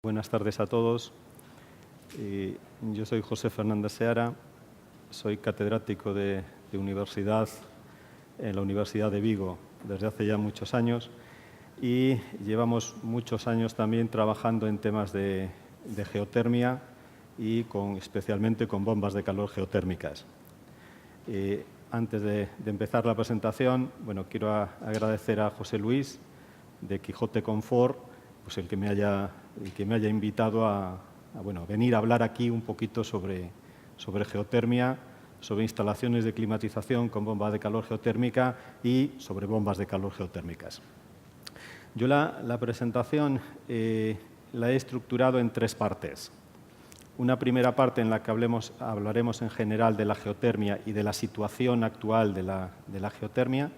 Buenas tardes a todos. Yo soy José Fernández Seara, soy catedrático de universidad en la Universidad de Vigo desde hace ya muchos años y llevamos muchos años también trabajando en temas de geotermia y especialmente con bombas de calor geotérmicas. Antes de empezar la presentación, quiero agradecer a José Luis de Quijote Confort, pues el que me haya invitado a venir a hablar aquí un poquito sobre geotermia, sobre instalaciones de climatización con bomba de calor geotérmica y sobre bombas de calor geotérmicas. Yo la presentación la he estructurado en tres partes. Una primera parte en la que hablaremos en general de la geotermia y de la situación actual de la geotermia.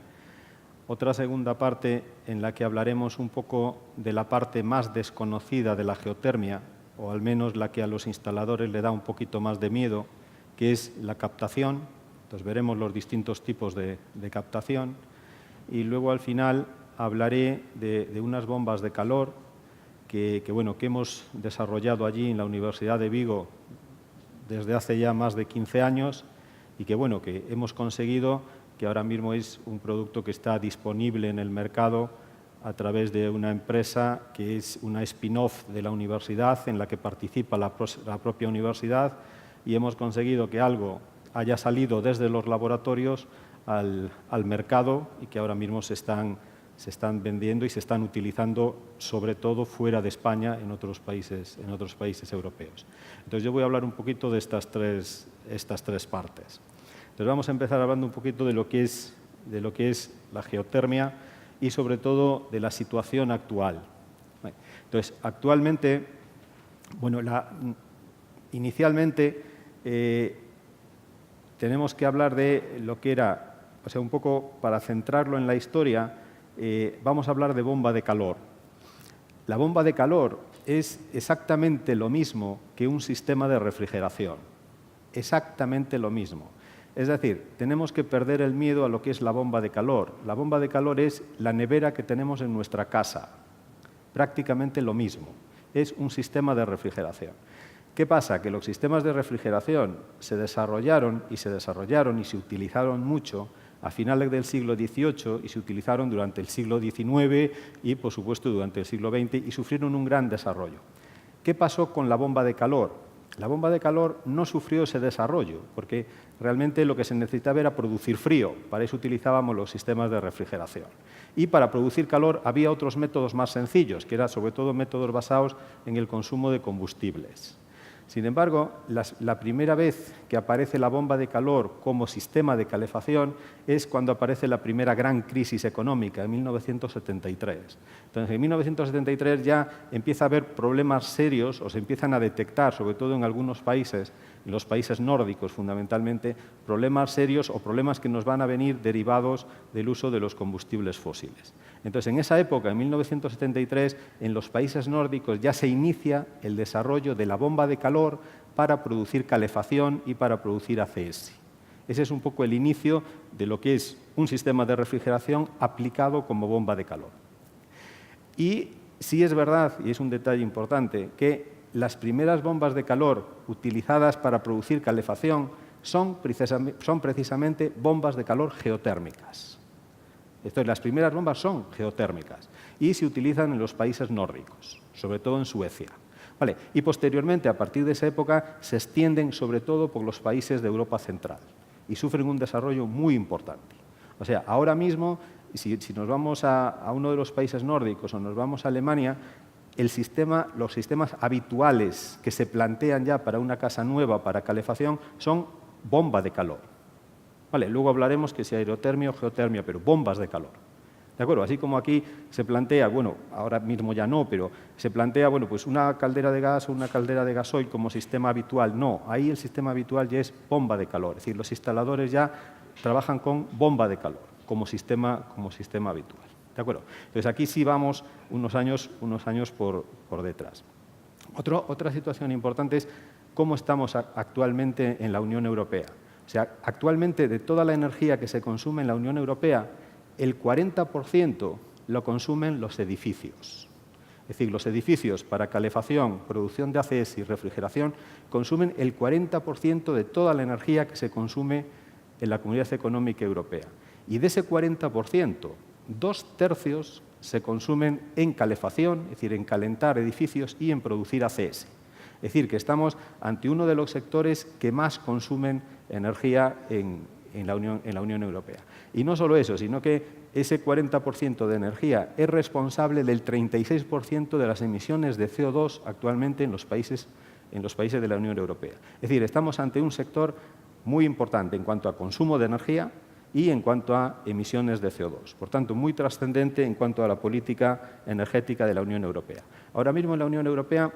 Otra segunda parte en la que hablaremos un poco de la parte más desconocida de la geotermia, o al menos la que a los instaladores le da un poquito más de miedo, que es la captación. Entonces veremos los distintos tipos de captación. Y luego al final hablaré de unas bombas de calor que hemos desarrollado allí en la Universidad de Vigo desde hace ya más de 15 años y que hemos conseguido que ahora mismo es un producto que está disponible en el mercado a través de una empresa que es una spin-off de la universidad en la que participa la propia universidad, y hemos conseguido que algo haya salido desde los laboratorios al mercado y que ahora mismo se están vendiendo y se están utilizando sobre todo fuera de España, en otros países europeos. Entonces yo voy a hablar un poquito de estas tres partes. Entonces vamos a empezar hablando un poquito de lo que es la geotermia y sobre todo de la situación actual. Entonces, actualmente, inicialmente tenemos que hablar de lo que era, un poco para centrarlo en la historia, vamos a hablar de bomba de calor. La bomba de calor es exactamente lo mismo que un sistema de refrigeración, exactamente lo mismo. Es decir, tenemos que perder el miedo a lo que es la bomba de calor. La bomba de calor es la nevera que tenemos en nuestra casa, prácticamente lo mismo. Es un sistema de refrigeración. ¿Qué pasa? Que los sistemas de refrigeración se desarrollaron y se utilizaron mucho a finales del siglo XVIII y se utilizaron durante el siglo XIX y, por supuesto, durante el siglo XX y sufrieron un gran desarrollo. ¿Qué pasó con la bomba de calor? La bomba de calor no sufrió ese desarrollo porque realmente lo que se necesitaba era producir frío. Para eso utilizábamos los sistemas de refrigeración. Y para producir calor había otros métodos más sencillos, que eran sobre todo métodos basados en el consumo de combustibles. Sin embargo, la primera vez que aparece la bomba de calor como sistema de calefacción es cuando aparece la primera gran crisis económica, en 1973. Entonces, en 1973 ya empieza a haber problemas serios, o se empiezan a detectar, sobre todo en algunos países, en los países nórdicos fundamentalmente, problemas serios o problemas que nos van a venir derivados del uso de los combustibles fósiles. Entonces, en esa época, en 1973, en los países nórdicos ya se inicia el desarrollo de la bomba de calor para producir calefacción y para producir ACS. Ese es un poco el inicio de lo que es un sistema de refrigeración aplicado como bomba de calor. Y sí es verdad, y es un detalle importante, que las primeras bombas de calor utilizadas para producir calefacción son precisamente bombas de calor geotérmicas. Entonces, las primeras bombas son geotérmicas y se utilizan en los países nórdicos, sobre todo en Suecia. Vale. Y posteriormente, a partir de esa época, se extienden sobre todo por los países de Europa Central y sufren un desarrollo muy importante. O sea, ahora mismo, si nos vamos a uno de los países nórdicos o nos vamos a Alemania, los sistemas habituales que se plantean ya para una casa nueva, para calefacción, son bomba de calor. Vale, luego hablaremos que si aerotermia o geotermia, pero bombas de calor. ¿De acuerdo? Así como aquí se plantea, ahora mismo ya no, pero se plantea, pues una caldera de gas o una caldera de gasoil como sistema habitual. No, ahí el sistema habitual ya es bomba de calor. Es decir, los instaladores ya trabajan con bomba de calor como sistema habitual. ¿De acuerdo? Entonces, aquí sí vamos unos años por detrás. Otra situación importante es cómo estamos actualmente en la Unión Europea. O sea, actualmente de toda la energía que se consume en la Unión Europea, el 40% lo consumen los edificios. Es decir, los edificios para calefacción, producción de ACS y refrigeración consumen el 40% de toda la energía que se consume en la Comunidad Económica Europea. Y de ese 40%, 2/3 se consumen en calefacción, es decir, en calentar edificios y en producir ACS. Es decir, que estamos ante uno de los sectores que más consumen energía en la Unión Europea. Y no solo eso, sino que ese 40% de energía es responsable del 36% de las emisiones de CO2 actualmente en los países de la Unión Europea. Es decir, estamos ante un sector muy importante en cuanto a consumo de energía y en cuanto a emisiones de CO2. Por tanto, muy trascendente en cuanto a la política energética de la Unión Europea. Ahora mismo en la Unión Europea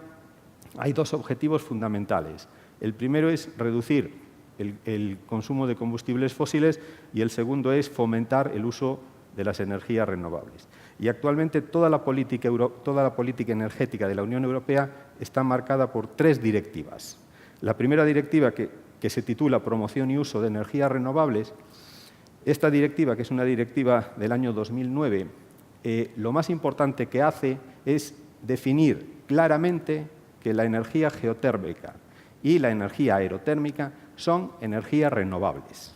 hay dos objetivos fundamentales. El primero es reducir el consumo de combustibles fósiles y el segundo es fomentar el uso de las energías renovables. Y actualmente toda la política energética de la Unión Europea está marcada por 3 directivas. La primera directiva, que se titula Promoción y uso de energías renovables, esta directiva, que es una directiva del año 2009, lo más importante que hace es definir claramente que la energía geotérmica y la energía aerotérmica son energías renovables.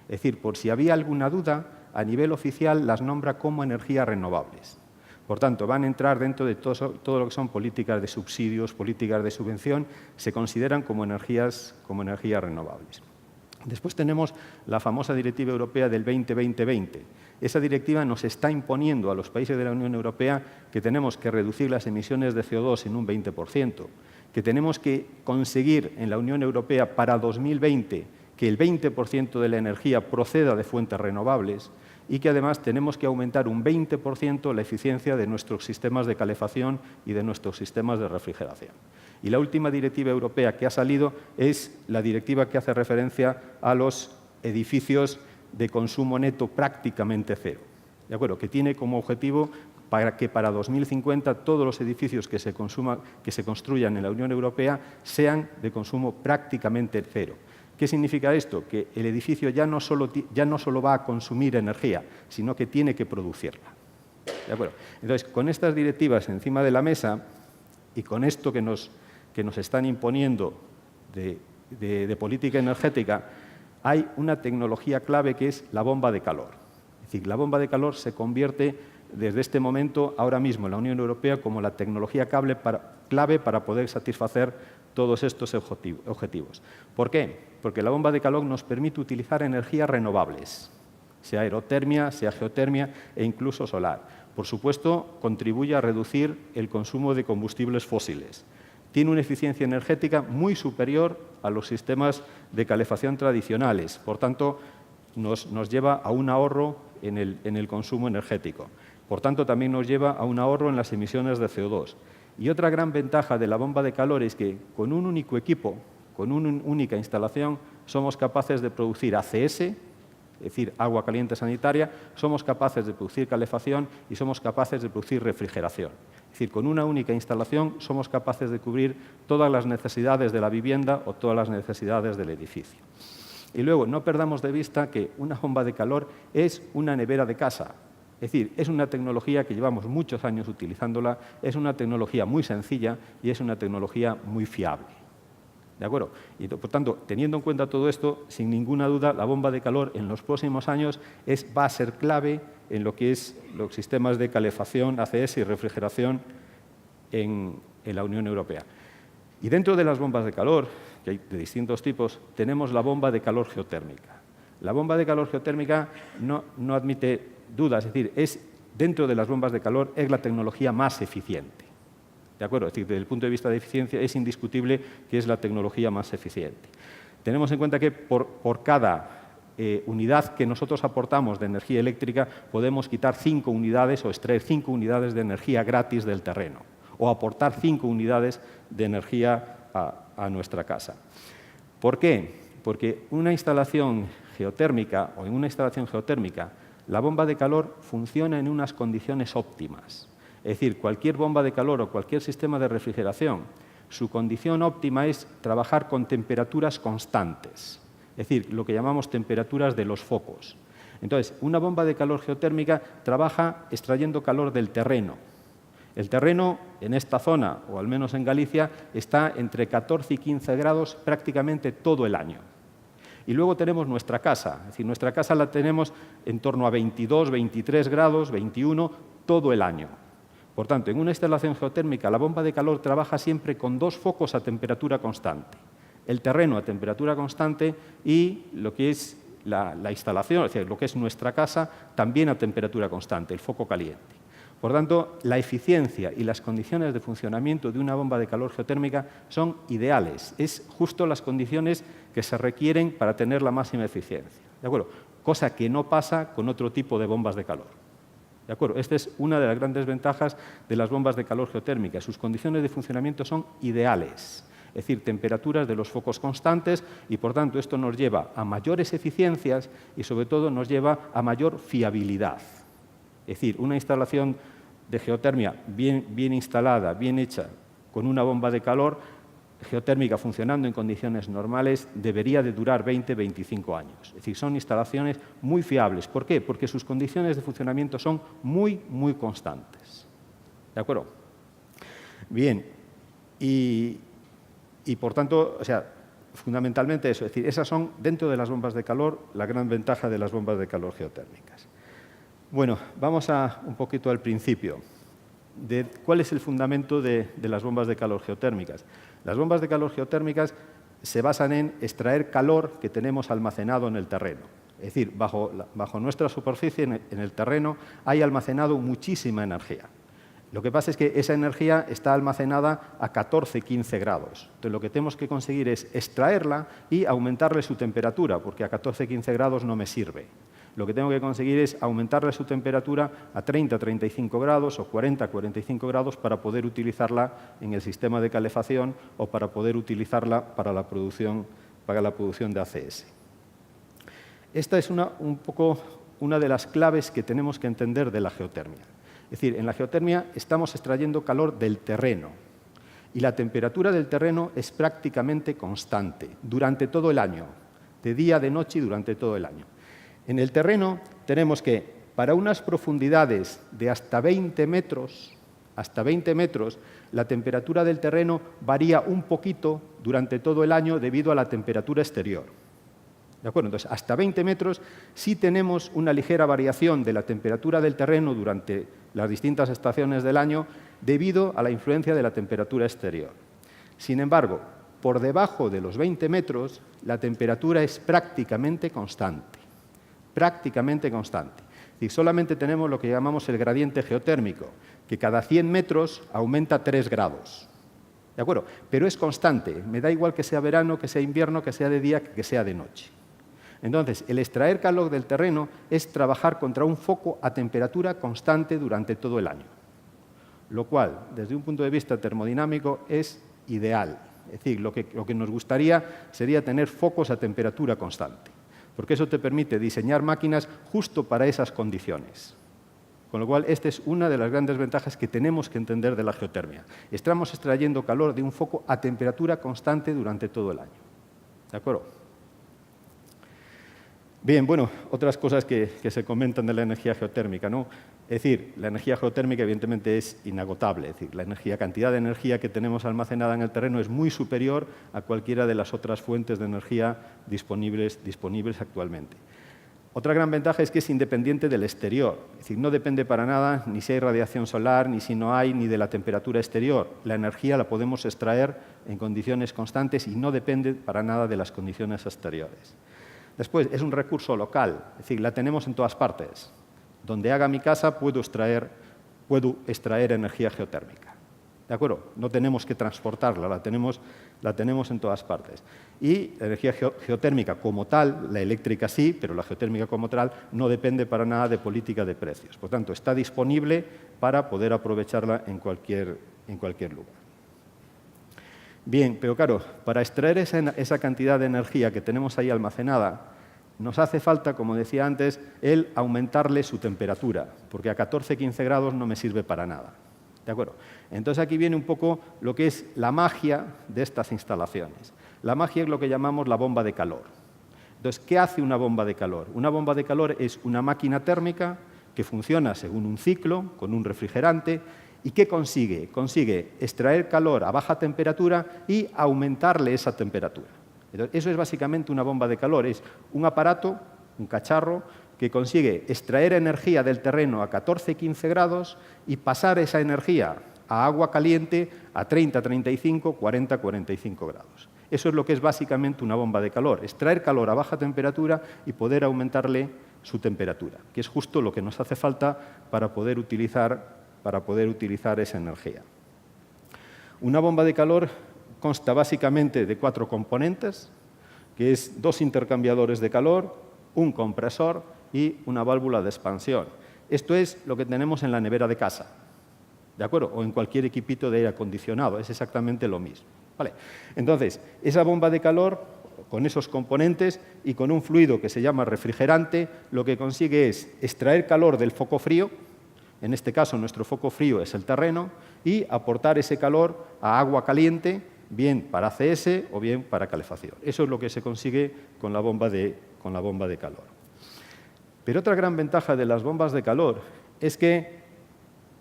Es decir, por si había alguna duda, a nivel oficial las nombra como energías renovables. Por tanto, van a entrar dentro de todo lo que son políticas de subsidios, políticas de subvención, se consideran como energías renovables. Después tenemos la famosa Directiva Europea del 20-20-20. Esa directiva nos está imponiendo a los países de la Unión Europea que tenemos que reducir las emisiones de CO2 en un 20%, que tenemos que conseguir en la Unión Europea para 2020 que el 20% de la energía proceda de fuentes renovables y que además tenemos que aumentar un 20% la eficiencia de nuestros sistemas de calefacción y de nuestros sistemas de refrigeración. Y la última directiva europea que ha salido es la directiva que hace referencia a los edificios de consumo neto prácticamente cero. ¿De acuerdo? Que tiene como objetivo para que para 2050 todos los edificios que se construyan en la Unión Europea sean de consumo prácticamente cero. ¿Qué significa esto? Que el edificio ya no solo va a consumir energía, sino que tiene que producirla. ¿De acuerdo? Entonces, con estas directivas encima de la mesa y con esto que nos están imponiendo de política energética, hay una tecnología clave que es la bomba de calor. Es decir, la bomba de calor se convierte desde este momento, ahora mismo en la Unión Europea, como la tecnología clave para poder satisfacer todos estos objetivos. ¿Por qué? Porque la bomba de calor nos permite utilizar energías renovables, sea aerotermia, sea geotermia e incluso solar. Por supuesto, contribuye a reducir el consumo de combustibles fósiles. Tiene una eficiencia energética muy superior a los sistemas de calefacción tradicionales. Por tanto, nos lleva a un ahorro en el consumo energético. Por tanto, también nos lleva a un ahorro en las emisiones de CO2. Y otra gran ventaja de la bomba de calor es que con un único equipo, con una única instalación, somos capaces de producir ACS, es decir, agua caliente sanitaria, somos capaces de producir calefacción y somos capaces de producir refrigeración. Es decir, con una única instalación somos capaces de cubrir todas las necesidades de la vivienda o todas las necesidades del edificio. Y luego, no perdamos de vista que una bomba de calor es una nevera de casa. Es decir, es una tecnología que llevamos muchos años utilizándola, es una tecnología muy sencilla y es una tecnología muy fiable. ¿De acuerdo? Y, por tanto, teniendo en cuenta todo esto, sin ninguna duda, la bomba de calor en los próximos años va a ser clave en lo que es los sistemas de calefacción, ACS y refrigeración en la Unión Europea. Y dentro de las bombas de calor, que hay de distintos tipos, tenemos la bomba de calor geotérmica. La bomba de calor geotérmica no admite dudas, es decir, dentro de las bombas de calor es la tecnología más eficiente. ¿De acuerdo? Es decir, desde el punto de vista de eficiencia es indiscutible que es la tecnología más eficiente. Tenemos en cuenta que por cada unidad que nosotros aportamos de energía eléctrica podemos quitar 5 unidades o extraer 5 unidades de energía gratis del terreno o aportar 5 unidades de energía a nuestra casa. ¿Por qué? Porque una instalación geotérmica o en una instalación geotérmica la bomba de calor funciona en unas condiciones óptimas. Es decir, cualquier bomba de calor o cualquier sistema de refrigeración, su condición óptima es trabajar con temperaturas constantes, es decir, lo que llamamos temperaturas de los focos. Entonces, una bomba de calor geotérmica trabaja extrayendo calor del terreno. El terreno en esta zona, o al menos en Galicia, está entre 14 y 15 grados prácticamente todo el año. Y luego tenemos nuestra casa, es decir, nuestra casa la tenemos en torno a 22, 23 grados, 21, todo el año. Por tanto, en una instalación geotérmica, la bomba de calor trabaja siempre con dos focos a temperatura constante. El terreno a temperatura constante y lo que es la instalación, es decir, lo que es nuestra casa, también a temperatura constante, el foco caliente. Por tanto, la eficiencia y las condiciones de funcionamiento de una bomba de calor geotérmica son ideales. Es justo las condiciones que se requieren para tener la máxima eficiencia. ¿De acuerdo? Cosa que no pasa con otro tipo de bombas de calor. ¿De acuerdo? Esta es una de las grandes ventajas de las bombas de calor geotérmicas. Sus condiciones de funcionamiento son ideales. Es decir, temperaturas de los focos constantes y, por tanto, esto nos lleva a mayores eficiencias y, sobre todo, nos lleva a mayor fiabilidad. Es decir, una instalación de geotermia bien instalada, bien hecha, con una bomba de calor geotérmica funcionando en condiciones normales, debería de durar 20-25 años. Es decir, son instalaciones muy fiables. ¿Por qué? Porque sus condiciones de funcionamiento son muy constantes. ¿De acuerdo? Bien, y por tanto, o sea, fundamentalmente eso. Es decir, esas son, dentro de las bombas de calor, la gran ventaja de las bombas de calor geotérmicas. Bueno, vamos un poquito al principio. ¿Cuál es el fundamento de las bombas de calor geotérmicas? Las bombas de calor geotérmicas se basan en extraer calor que tenemos almacenado en el terreno. Es decir, bajo nuestra superficie, en el terreno, hay almacenado muchísima energía. Lo que pasa es que esa energía está almacenada a 14-15 grados. Entonces, lo que tenemos que conseguir es extraerla y aumentarle su temperatura, porque a 14-15 grados no me sirve. Lo que tengo que conseguir es aumentarle su temperatura a 30-35 grados o 40-45 grados para poder utilizarla en el sistema de calefacción o para poder utilizarla para la producción de ACS. Esta es un poco una de las claves que tenemos que entender de la geotermia. Es decir, en la geotermia estamos extrayendo calor del terreno y la temperatura del terreno es prácticamente constante durante todo el año, de día, de noche y durante todo el año. En el terreno tenemos que, para unas profundidades de hasta 20 metros, la temperatura del terreno varía un poquito durante todo el año debido a la temperatura exterior. ¿De acuerdo? Entonces, hasta 20 metros sí tenemos una ligera variación de la temperatura del terreno durante las distintas estaciones del año debido a la influencia de la temperatura exterior. Sin embargo, por debajo de los 20 metros, la temperatura es prácticamente constante. Prácticamente constante. Y solamente tenemos lo que llamamos el gradiente geotérmico, que cada 100 metros aumenta 3 grados. ¿De acuerdo? Pero es constante. Me da igual que sea verano, que sea invierno, que sea de día, que sea de noche. Entonces, el extraer calor del terreno es trabajar contra un foco a temperatura constante durante todo el año. Lo cual, desde un punto de vista termodinámico, es ideal. Es decir, lo que nos gustaría sería tener focos a temperatura constante, porque eso te permite diseñar máquinas justo para esas condiciones. Con lo cual, esta es una de las grandes ventajas que tenemos que entender de la geotermia. Estamos extrayendo calor de un foco a temperatura constante durante todo el año. ¿De acuerdo? Bien, bueno, otras cosas que se comentan de la energía geotérmica, ¿no? Es decir, la energía geotérmica evidentemente es inagotable, es decir, la cantidad de energía que tenemos almacenada en el terreno es muy superior a cualquiera de las otras fuentes de energía disponibles actualmente. Otra gran ventaja es que es independiente del exterior, es decir, no depende para nada ni si hay radiación solar, ni si no hay, ni de la temperatura exterior. La energía la podemos extraer en condiciones constantes y no depende para nada de las condiciones exteriores. Después, es un recurso local, es decir, la tenemos en todas partes. Donde haga mi casa puedo extraer energía geotérmica. ¿De acuerdo? No tenemos que transportarla, la tenemos en todas partes. Y la energía geotérmica como tal, la eléctrica sí, pero la geotérmica como tal no depende para nada de política de precios. Por tanto, está disponible para poder aprovecharla en cualquier lugar. Bien, pero claro, para extraer esa cantidad de energía que tenemos ahí almacenada, nos hace falta, como decía antes, el aumentarle su temperatura, porque a 14-15 grados no me sirve para nada. ¿De acuerdo? Entonces aquí viene un poco lo que es la magia de estas instalaciones. La magia es lo que llamamos la bomba de calor. Entonces, ¿qué hace una bomba de calor? Una bomba de calor es una máquina térmica que funciona según un ciclo, con un refrigerante, ¿Y qué consigue? Consigue extraer calor a baja temperatura y aumentarle esa temperatura. Entonces, eso es básicamente una bomba de calor. Es un aparato, un cacharro, que consigue extraer energía del terreno a 14-15 grados y pasar esa energía a agua caliente a 30, 35, 40, 45 grados. Eso es lo que es básicamente una bomba de calor, extraer calor a baja temperatura y poder aumentarle su temperatura, que es justo lo que nos hace falta para poder utilizar esa energía. Una bomba de calor consta básicamente de 4 componentes, que es 2 intercambiadores de calor, un compresor y una válvula de expansión. Esto es lo que tenemos en la nevera de casa, ¿de acuerdo? O en cualquier equipito de aire acondicionado, es exactamente lo mismo. Vale. Entonces, esa bomba de calor, con esos componentes y con un fluido que se llama refrigerante, lo que consigue es extraer calor del foco frío, en este caso nuestro foco frío es el terreno, y aportar ese calor a agua caliente, bien para ACS o bien para calefacción. Eso es lo que se consigue con la bomba de calor. Pero otra gran ventaja de las bombas de calor es que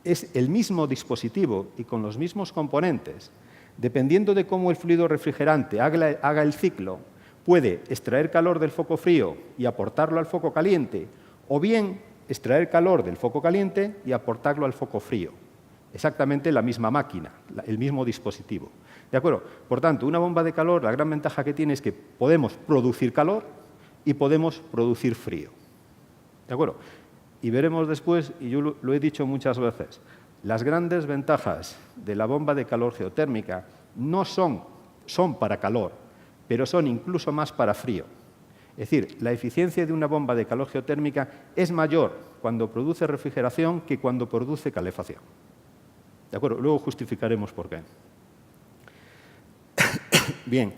es el mismo dispositivo y con los mismos componentes. Dependiendo de cómo el fluido refrigerante haga el ciclo, puede extraer calor del foco frío y aportarlo al foco caliente, o bien extraer calor del foco caliente y aportarlo al foco frío. Exactamente la misma máquina, el mismo dispositivo. ¿De acuerdo? Por tanto, una bomba de calor, la gran ventaja que tiene es que podemos producir calor y podemos producir frío. ¿De acuerdo? Y veremos después, y yo lo he dicho muchas veces, las grandes ventajas de la bomba de calor geotérmica no son para calor, pero son incluso más para frío. Es decir, la eficiencia de una bomba de calor geotérmica es mayor cuando produce refrigeración que cuando produce calefacción. ¿De acuerdo? Luego justificaremos por qué. Bien,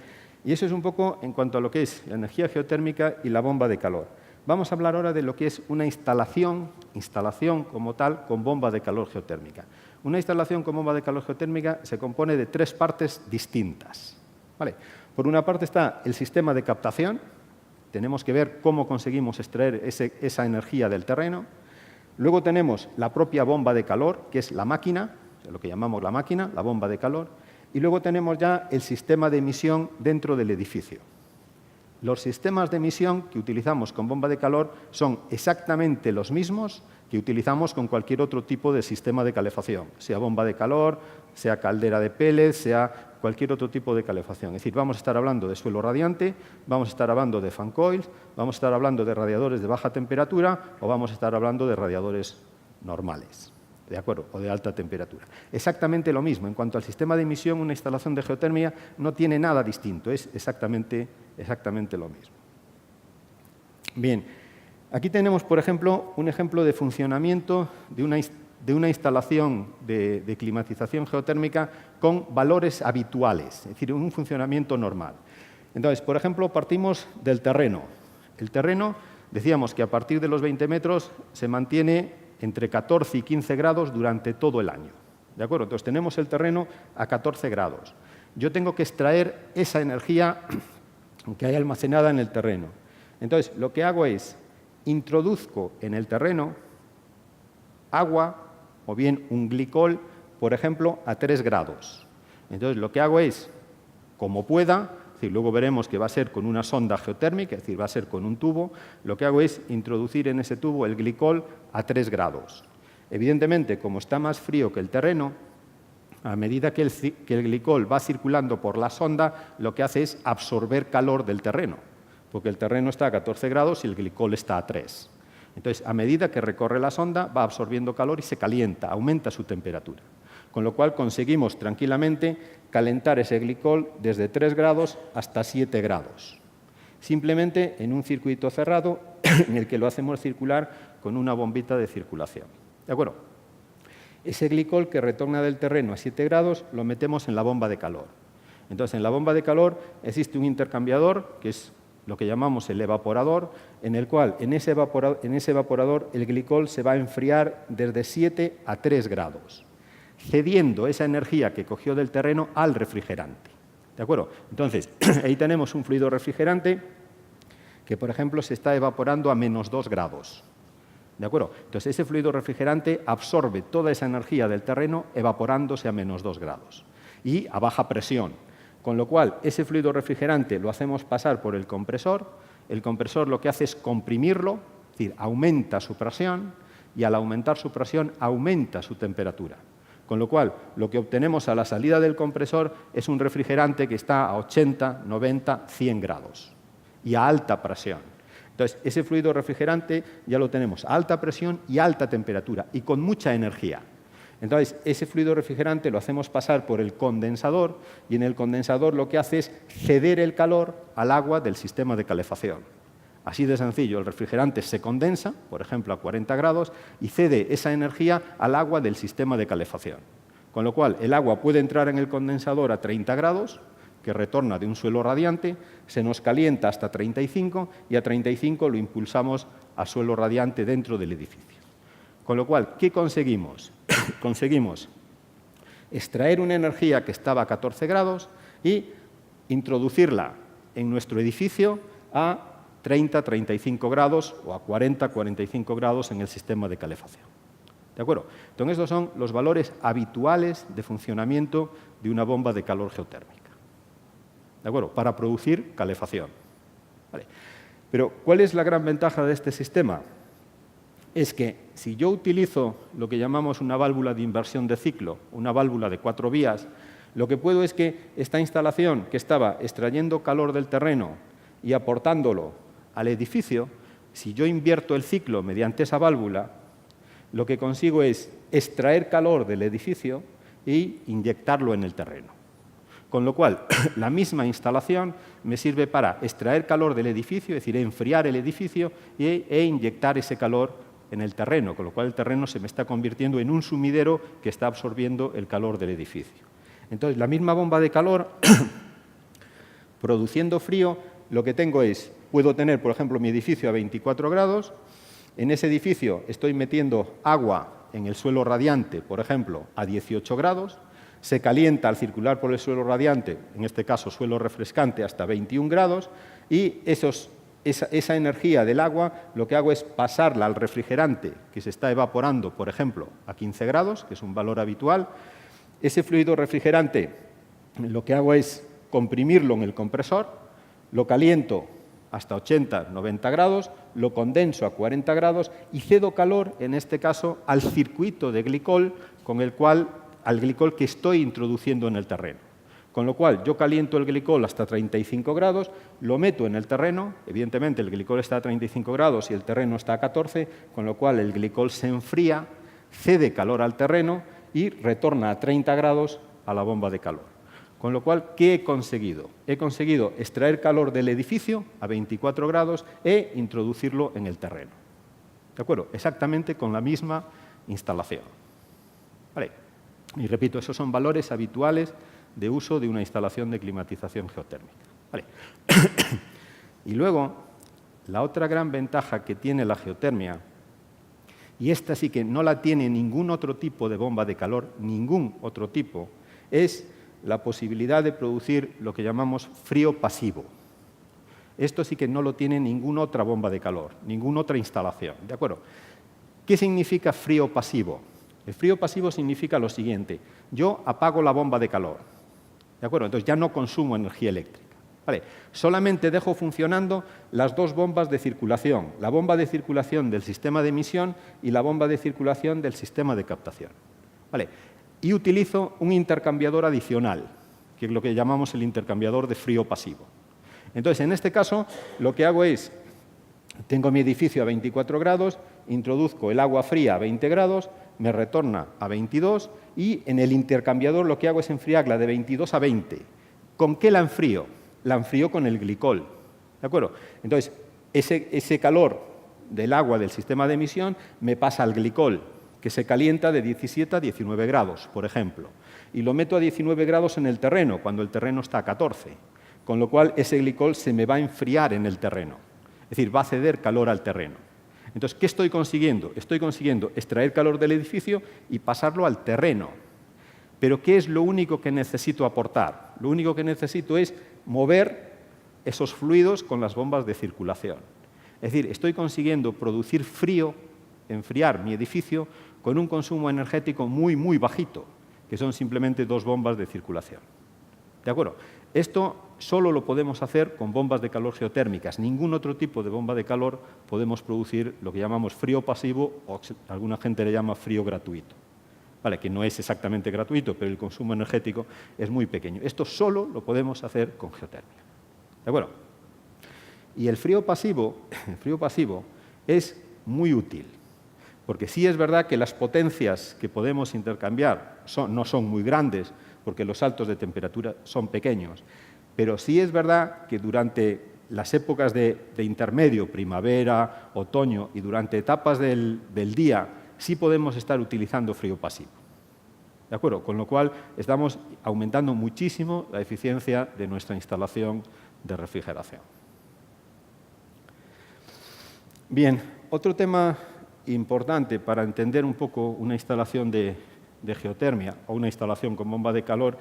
y eso es un poco en cuanto a lo que es la energía geotérmica y la bomba de calor. Vamos a hablar ahora de lo que es una instalación como tal con bomba de calor geotérmica. Una instalación con bomba de calor geotérmica se compone de 3 partes distintas. ¿Vale? Por una parte está el sistema de captación. Tenemos que ver cómo conseguimos extraer esa energía del terreno. Luego tenemos la propia bomba de calor, que es la máquina, lo que llamamos la máquina, la bomba de calor. Y luego tenemos ya el sistema de emisión dentro del edificio. Los sistemas de emisión que utilizamos con bomba de calor son exactamente los mismos que utilizamos con cualquier otro tipo de sistema de calefacción, sea bomba de calor, sea caldera de pellets, sea cualquier otro tipo de calefacción. Es decir, vamos a estar hablando de suelo radiante, vamos a estar hablando de fan coils, vamos a estar hablando de radiadores de baja temperatura o vamos a estar hablando de radiadores normales, ¿de acuerdo? O de alta temperatura. Exactamente lo mismo. En cuanto al sistema de emisión, una instalación de geotermia no tiene nada distinto, es exactamente lo mismo. Bien, aquí tenemos, por ejemplo, un ejemplo de funcionamiento de una instalación de climatización geotérmica con valores habituales, es decir, un funcionamiento normal. Entonces, por ejemplo, partimos del terreno. El terreno, decíamos que a partir de los 20 metros se mantiene entre 14 y 15 grados durante todo el año. ¿De acuerdo? Entonces, tenemos el terreno a 14 grados. Yo tengo que extraer esa energía que hay almacenada en el terreno. Entonces, lo que hago es, introduzco en el terreno agua o bien un glicol, por ejemplo, a 3 grados. Entonces, lo que hago es, como pueda, es decir, luego veremos que va a ser con una sonda geotérmica, es decir, va a ser con un tubo, lo que hago es introducir en ese tubo el glicol a 3 grados. Evidentemente, como está más frío que el terreno, a medida que el glicol va circulando por la sonda, lo que hace es absorber calor del terreno, porque el terreno está a 14 grados y el glicol está a 3. Entonces, a medida que recorre la sonda, va absorbiendo calor y se calienta, aumenta su temperatura. Con lo cual conseguimos tranquilamente calentar ese glicol desde 3 grados hasta 7 grados. Simplemente en un circuito cerrado en el que lo hacemos circular con una bombita de circulación. ¿De acuerdo? Ese glicol que retorna del terreno a 7 grados lo metemos en la bomba de calor. Entonces, en la bomba de calor existe un intercambiador, que es lo que llamamos el evaporador, en el cual en ese evaporador el glicol se va a enfriar desde 7 a 3 grados, cediendo esa energía que cogió del terreno al refrigerante. ¿De acuerdo? Entonces, ahí tenemos un fluido refrigerante que, por ejemplo, se está evaporando a -2 grados. ¿De acuerdo? Entonces, ese fluido refrigerante absorbe toda esa energía del terreno evaporándose a -2 grados y a baja presión. Con lo cual, ese fluido refrigerante lo hacemos pasar por el compresor lo que hace es comprimirlo, es decir, aumenta su presión y al aumentar su presión aumenta su temperatura. Con lo cual, lo que obtenemos a la salida del compresor es un refrigerante que está a 80, 90, 100 grados y a alta presión. Entonces, ese fluido refrigerante ya lo tenemos a alta presión y alta temperatura y con mucha energía. Entonces, ese fluido refrigerante lo hacemos pasar por el condensador y en el condensador lo que hace es ceder el calor al agua del sistema de calefacción. Así de sencillo, el refrigerante se condensa, por ejemplo, a 40 grados y cede esa energía al agua del sistema de calefacción. Con lo cual, el agua puede entrar en el condensador a 30 grados, que retorna de un suelo radiante, se nos calienta hasta 35 y a 35 lo impulsamos a suelo radiante dentro del edificio. Con lo cual, ¿qué conseguimos? Conseguimos extraer una energía que estaba a 14 grados y introducirla en nuestro edificio a 30, 35 grados o a 40, 45 grados en el sistema de calefacción. ¿De acuerdo? Entonces, estos son los valores habituales de funcionamiento de una bomba de calor geotérmica. ¿De acuerdo? Para producir calefacción. Vale. Pero, ¿cuál es la gran ventaja de este sistema? Es que si yo utilizo lo que llamamos una válvula de inversión de ciclo, una válvula de 4 vías, lo que puedo es que esta instalación que estaba extrayendo calor del terreno y aportándolo al edificio, si yo invierto el ciclo mediante esa válvula, lo que consigo es extraer calor del edificio e inyectarlo en el terreno. Con lo cual, la misma instalación me sirve para extraer calor del edificio, es decir, enfriar el edificio e inyectar ese calor en el terreno, con lo cual el terreno se me está convirtiendo en un sumidero que está absorbiendo el calor del edificio. Entonces, la misma bomba de calor, produciendo frío, lo que tengo es, puedo tener, por ejemplo, mi edificio a 24 grados, en ese edificio estoy metiendo agua en el suelo radiante, por ejemplo, a 18 grados, se calienta al circular por el suelo radiante, en este caso suelo refrescante, hasta 21 grados, y esa energía del agua lo que hago es pasarla al refrigerante que se está evaporando, por ejemplo, a 15 grados, que es un valor habitual. Ese fluido refrigerante lo que hago es comprimirlo en el compresor, lo caliento hasta 80, 90 grados, lo condenso a 40 grados y cedo calor, en este caso, al circuito de glicol al glicol que estoy introduciendo en el terreno. Con lo cual, yo caliento el glicol hasta 35 grados, lo meto en el terreno, evidentemente el glicol está a 35 grados y el terreno está a 14, con lo cual el glicol se enfría, cede calor al terreno y retorna a 30 grados a la bomba de calor. Con lo cual, ¿qué he conseguido? He conseguido extraer calor del edificio a 24 grados e introducirlo en el terreno. ¿De acuerdo? Exactamente con la misma instalación. Vale. Y repito, esos son valores habituales de uso de una instalación de climatización geotérmica. Vale. Y luego, la otra gran ventaja que tiene la geotermia, y esta sí que no la tiene ningún otro tipo de bomba de calor, ningún otro tipo, es la posibilidad de producir lo que llamamos frío pasivo. Esto sí que no lo tiene ninguna otra bomba de calor, ninguna otra instalación. ¿De acuerdo? ¿Qué significa frío pasivo? El frío pasivo significa lo siguiente: yo apago la bomba de calor, ¿de acuerdo? Entonces ya no consumo energía eléctrica. Vale. Solamente dejo funcionando las dos bombas de circulación, la bomba de circulación del sistema de emisión y la bomba de circulación del sistema de captación. Vale. Y utilizo un intercambiador adicional, que es lo que llamamos el intercambiador de frío pasivo. Entonces, en este caso, lo que hago es, tengo mi edificio a 24 grados, introduzco el agua fría a 20 grados, me retorna a 22 y en el intercambiador lo que hago es enfriarla de 22 a 20. ¿Con qué la enfrío? La enfrío con el glicol. ¿De acuerdo? Entonces, ese calor del agua del sistema de emisión me pasa al glicol, que se calienta de 17 a 19 grados, por ejemplo. Y lo meto a 19 grados en el terreno, cuando el terreno está a 14. Con lo cual, ese glicol se me va a enfriar en el terreno. Es decir, va a ceder calor al terreno. Entonces, ¿qué estoy consiguiendo? Estoy consiguiendo extraer calor del edificio y pasarlo al terreno. Pero, ¿qué es lo único que necesito aportar? Lo único que necesito es mover esos fluidos con las bombas de circulación. Es decir, estoy consiguiendo producir frío enfriar mi edificio con un consumo energético muy, muy bajito, que son simplemente 2 bombas de circulación. ¿De acuerdo? Esto solo lo podemos hacer con bombas de calor geotérmicas. Ningún otro tipo de bomba de calor podemos producir lo que llamamos frío pasivo o alguna gente le llama frío gratuito. Vale, que no es exactamente gratuito, pero el consumo energético es muy pequeño. Esto solo lo podemos hacer con geotermia. ¿De acuerdo? Y el frío pasivo es muy útil, porque sí es verdad que las potencias que podemos intercambiar no son muy grandes, porque los saltos de temperatura son pequeños, pero sí es verdad que durante las épocas de intermedio, primavera, otoño, y durante etapas del día, sí podemos estar utilizando frío pasivo. ¿De acuerdo? Con lo cual estamos aumentando muchísimo la eficiencia de nuestra instalación de refrigeración. Bien, otro tema importante para entender un poco una instalación de geotermia o una instalación con bomba de calor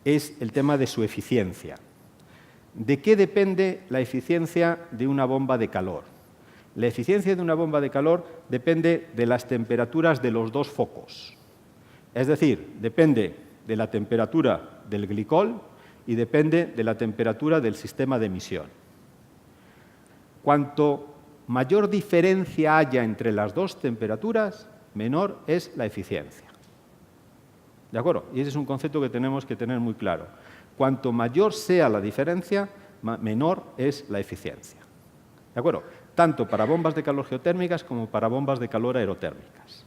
es el tema de su eficiencia. ¿De qué depende la eficiencia de una bomba de calor? La eficiencia de una bomba de calor depende de las temperaturas de los 2 focos. Es decir, depende de la temperatura del glicol y depende de la temperatura del sistema de emisión. Cuanto mayor diferencia haya entre las 2 temperaturas, menor es la eficiencia. ¿De acuerdo? Y ese es un concepto que tenemos que tener muy claro. Cuanto mayor sea la diferencia, menor es la eficiencia. ¿De acuerdo? Tanto para bombas de calor geotérmicas como para bombas de calor aerotérmicas.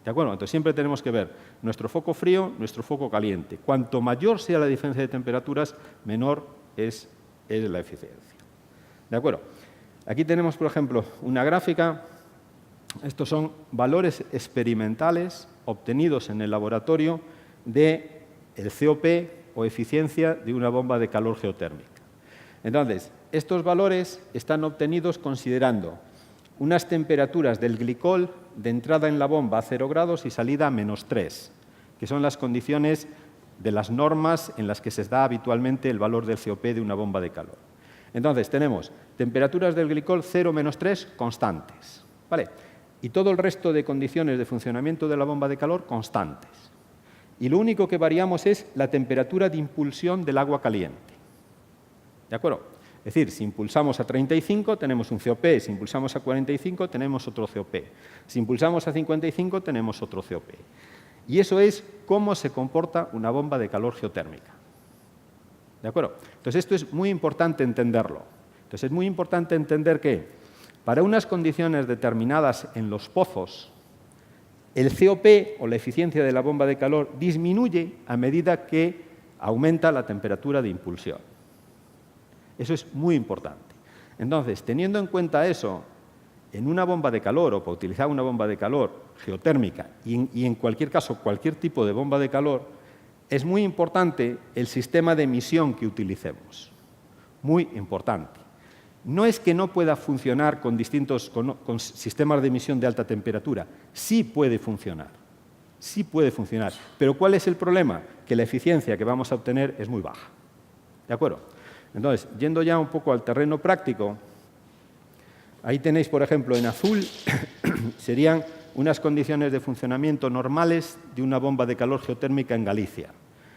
¿De acuerdo? Entonces siempre tenemos que ver nuestro foco frío, nuestro foco caliente. Cuanto mayor sea la diferencia de temperaturas, menor es la eficiencia. ¿De acuerdo? Aquí tenemos, por ejemplo, una gráfica. Estos son valores experimentales obtenidos en el laboratorio del COP o eficiencia de una bomba de calor geotérmica. Entonces, estos valores están obtenidos considerando unas temperaturas del glicol de entrada en la bomba a 0 grados y salida a -3, que son las condiciones de las normas en las que se da habitualmente el valor del COP de una bomba de calor. Entonces, tenemos temperaturas del glicol 0, -3 constantes, ¿vale? Y todo el resto de condiciones de funcionamiento de la bomba de calor constantes. Y lo único que variamos es la temperatura de impulsión del agua caliente. ¿De acuerdo? Es decir, si impulsamos a 35 tenemos un COP, si impulsamos a 45 tenemos otro COP, si impulsamos a 55 tenemos otro COP. Y eso es cómo se comporta una bomba de calor geotérmica. ¿De acuerdo? Entonces esto es muy importante entenderlo. Entonces es muy importante entender que para unas condiciones determinadas en los pozos, el COP o la eficiencia de la bomba de calor disminuye a medida que aumenta la temperatura de impulsión. Eso es muy importante. Entonces, teniendo en cuenta eso, en una bomba de calor o para utilizar una bomba de calor geotérmica y en cualquier caso cualquier tipo de bomba de calor, es muy importante el sistema de emisión que utilicemos. Muy importante. No es que no pueda funcionar con sistemas de emisión de alta temperatura. Sí puede funcionar. Sí puede funcionar. Pero ¿cuál es el problema? Que la eficiencia que vamos a obtener es muy baja. ¿De acuerdo? Entonces, yendo ya un poco al terreno práctico, ahí tenéis, por ejemplo, en azul, serían unas condiciones de funcionamiento normales de una bomba de calor geotérmica en Galicia.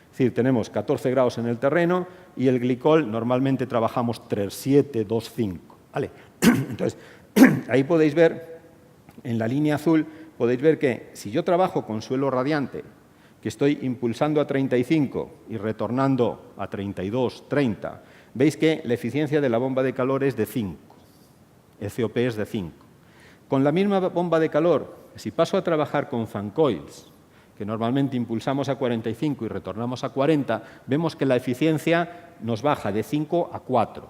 Es decir, tenemos 14 grados en el terreno y el glicol normalmente trabajamos 3,7, 2,5. ¿Vale? Entonces, ahí podéis ver, en la línea azul, podéis ver que si yo trabajo con suelo radiante, que estoy impulsando a 35 y retornando a 32, 30, veis que la eficiencia de la bomba de calor es de 5. El COP es de 5. Con la misma bomba de calor, si paso a trabajar con fan coils, que normalmente impulsamos a 45 y retornamos a 40, vemos que la eficiencia nos baja de 5 a 4.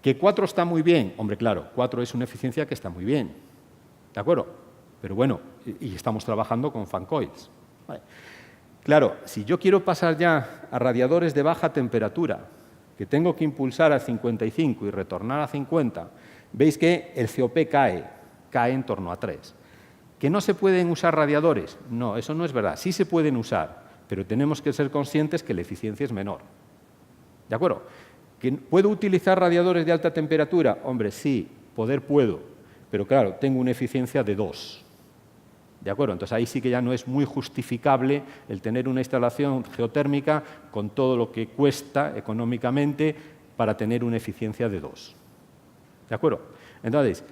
¿Que 4 está muy bien? Hombre, claro, 4 es una eficiencia que está muy bien. ¿De acuerdo? Pero bueno, y estamos trabajando con fan coils. Vale. Claro, si yo quiero pasar ya a radiadores de baja temperatura, que tengo que impulsar a 55 y retornar a 50, veis que el COP cae en torno a 3. ¿Que no se pueden usar radiadores? No, eso no es verdad. Sí se pueden usar, pero tenemos que ser conscientes que la eficiencia es menor. ¿De acuerdo? ¿Que puedo utilizar radiadores de alta temperatura? Hombre, sí, puedo. pero claro, tengo una eficiencia de 2. ¿De acuerdo? Entonces ahí sí que ya no es muy justificable el tener una instalación geotérmica con todo lo que cuesta económicamente para tener una eficiencia de 2. ¿De acuerdo? Entonces,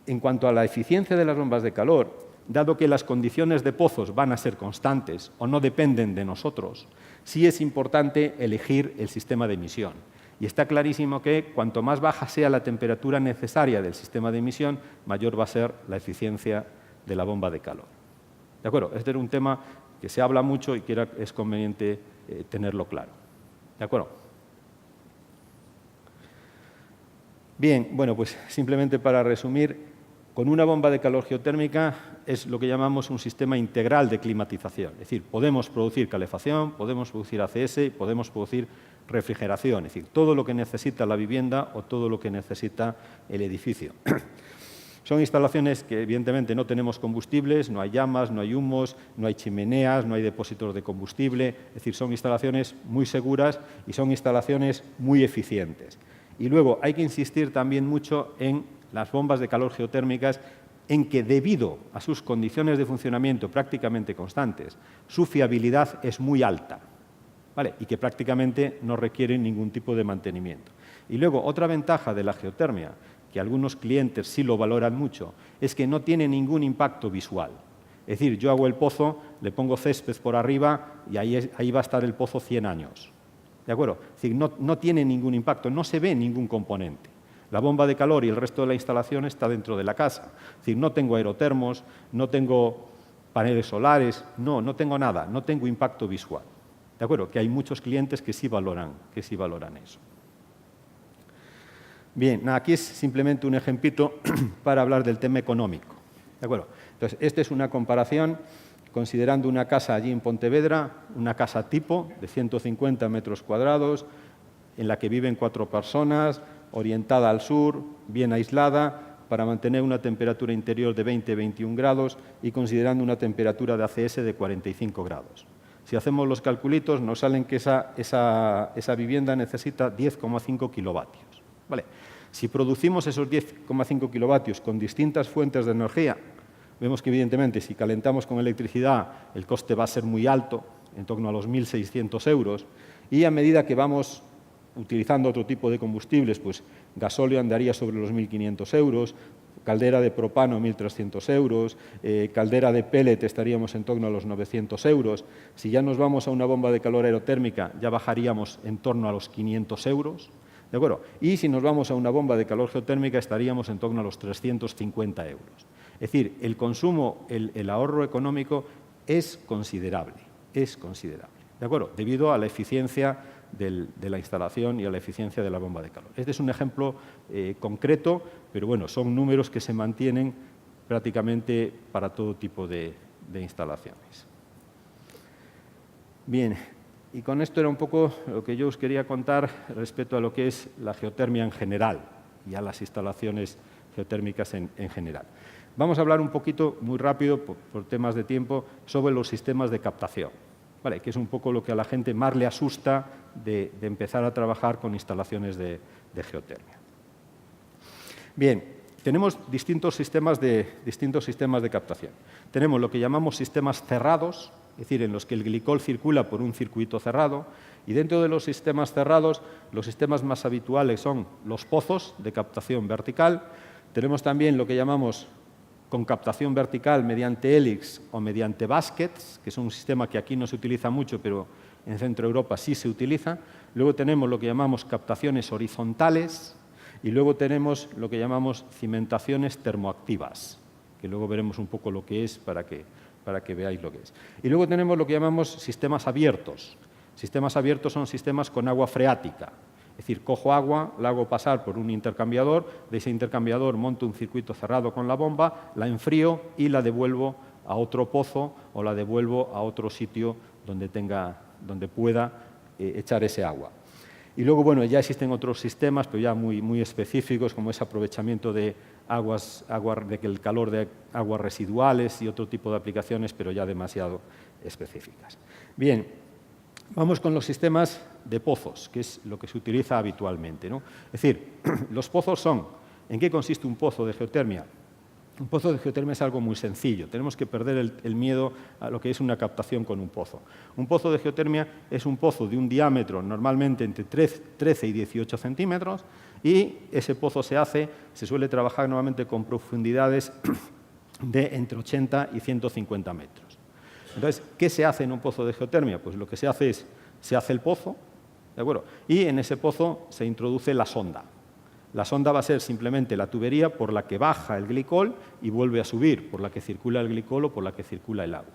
en cuanto a la eficiencia de las bombas de calor, dado que las condiciones de pozos van a ser constantes o no dependen de nosotros, sí es importante elegir el sistema de emisión. Y está clarísimo que cuanto más baja sea la temperatura necesaria del sistema de emisión, mayor va a ser la eficiencia de la bomba de calor. ¿De acuerdo? Este era un tema que se habla mucho y que es conveniente tenerlo claro. ¿De acuerdo? Bien, bueno, pues simplemente para resumir, con una bomba de calor geotérmica es lo que llamamos un sistema integral de climatización. Es decir, podemos producir calefacción, podemos producir ACS y podemos producir refrigeración. Es decir, todo lo que necesita la vivienda o todo lo que necesita el edificio. Son instalaciones que evidentemente no tenemos combustibles, no hay llamas, no hay humos, no hay chimeneas, no hay depósitos de combustible. Es decir, son instalaciones muy seguras y son instalaciones muy eficientes. Y luego hay que insistir también mucho en las bombas de calor geotérmicas, en que debido a sus condiciones de funcionamiento prácticamente constantes, su fiabilidad es muy alta, ¿vale? Y que prácticamente no requieren ningún tipo de mantenimiento. Y luego otra ventaja de la geotermia, que algunos clientes sí lo valoran mucho, es que no tiene ningún impacto visual. Es decir, yo hago el pozo, le pongo césped por arriba y ahí va a estar el pozo 100 años. ¿De acuerdo? Es decir, no tiene ningún impacto, no se ve ningún componente. La bomba de calor y el resto de la instalación está dentro de la casa. Es decir, no tengo aerotermos, no tengo paneles solares, no tengo nada, no tengo impacto visual. ¿De acuerdo? Que hay muchos clientes que sí valoran eso. Bien, aquí es simplemente un ejemplito para hablar del tema económico. ¿De acuerdo? Entonces, esta es una comparación considerando una casa allí en Pontevedra, una casa tipo de 150 metros cuadrados, en la que viven 4 personas, orientada al sur, bien aislada, para mantener una temperatura interior de 20-21 grados y considerando una temperatura de ACS de 45 grados. Si hacemos los calculitos, nos salen que esa vivienda necesita 10,5 kilovatios. ¿Vale? Si producimos esos 10,5 kilovatios con distintas fuentes de energía, vemos que evidentemente si calentamos con electricidad el coste va a ser muy alto, en torno a los 1.600 euros, y a medida que vamos utilizando otro tipo de combustibles, pues gasóleo andaría sobre los 1.500 euros, caldera de propano 1.300 euros, caldera de pellet estaríamos en torno a los 900 euros. Si ya nos vamos a una bomba de calor aerotérmica, ya bajaríamos en torno a los 500 euros. ¿De acuerdo? Y si nos vamos a una bomba de calor geotérmica, estaríamos en torno a los 350 euros. Es decir, el consumo, el ahorro económico es considerable. ¿De acuerdo? Debido a la eficiencia de la instalación y a la eficiencia de la bomba de calor. Este es un ejemplo concreto, pero bueno, son números que se mantienen prácticamente para todo tipo de instalaciones. Bien, y con esto era un poco lo que yo os quería contar respecto a lo que es la geotermia en general y a las instalaciones geotérmicas en general. Vamos a hablar un poquito, muy rápido, por temas de tiempo, sobre los sistemas de captación. ¿Vale? Que es un poco lo que a la gente más le asusta de empezar a trabajar con instalaciones de geotermia. Bien, tenemos distintos sistemas de captación. Tenemos lo que llamamos sistemas cerrados, es decir, en los que el glicol circula por un circuito cerrado, y dentro de los sistemas cerrados, los sistemas más habituales son los pozos de captación vertical. Tenemos también lo que llamamos con captación vertical mediante hélix o mediante baskets, que es un sistema que aquí no se utiliza mucho, pero en Centro Europa sí se utiliza. Luego tenemos lo que llamamos captaciones horizontales y luego tenemos lo que llamamos cimentaciones termoactivas, que luego veremos un poco lo que es para que veáis lo que es. Y luego tenemos lo que llamamos sistemas abiertos. Sistemas abiertos son sistemas con agua freática. Es decir, cojo agua, la hago pasar por un intercambiador, de ese intercambiador monto un circuito cerrado con la bomba, la enfrío y la devuelvo a otro pozo o la devuelvo a otro sitio donde pueda echar ese agua. Y luego, bueno, ya existen otros sistemas, pero ya muy específicos, como es aprovechamiento de el calor de aguas residuales y otro tipo de aplicaciones, pero ya demasiado específicas. Bien. Vamos con los sistemas de pozos, que es lo que se utiliza habitualmente, ¿no? Es decir, los pozos son, ¿en qué consiste un pozo de geotermia? Un pozo de geotermia es algo muy sencillo. Tenemos que perder el miedo a lo que es una captación con un pozo. Un pozo de geotermia es un pozo de un diámetro normalmente entre 13 y 18 centímetros y ese pozo se suele trabajar normalmente con profundidades de entre 80 y 150 metros. Entonces, ¿qué se hace en un pozo de geotermia? Pues lo que se hace es, se hace el pozo, ¿de acuerdo? Y en ese pozo se introduce la sonda. La sonda va a ser simplemente la tubería por la que baja el glicol y vuelve a subir, por la que circula el glicol o por la que circula el agua.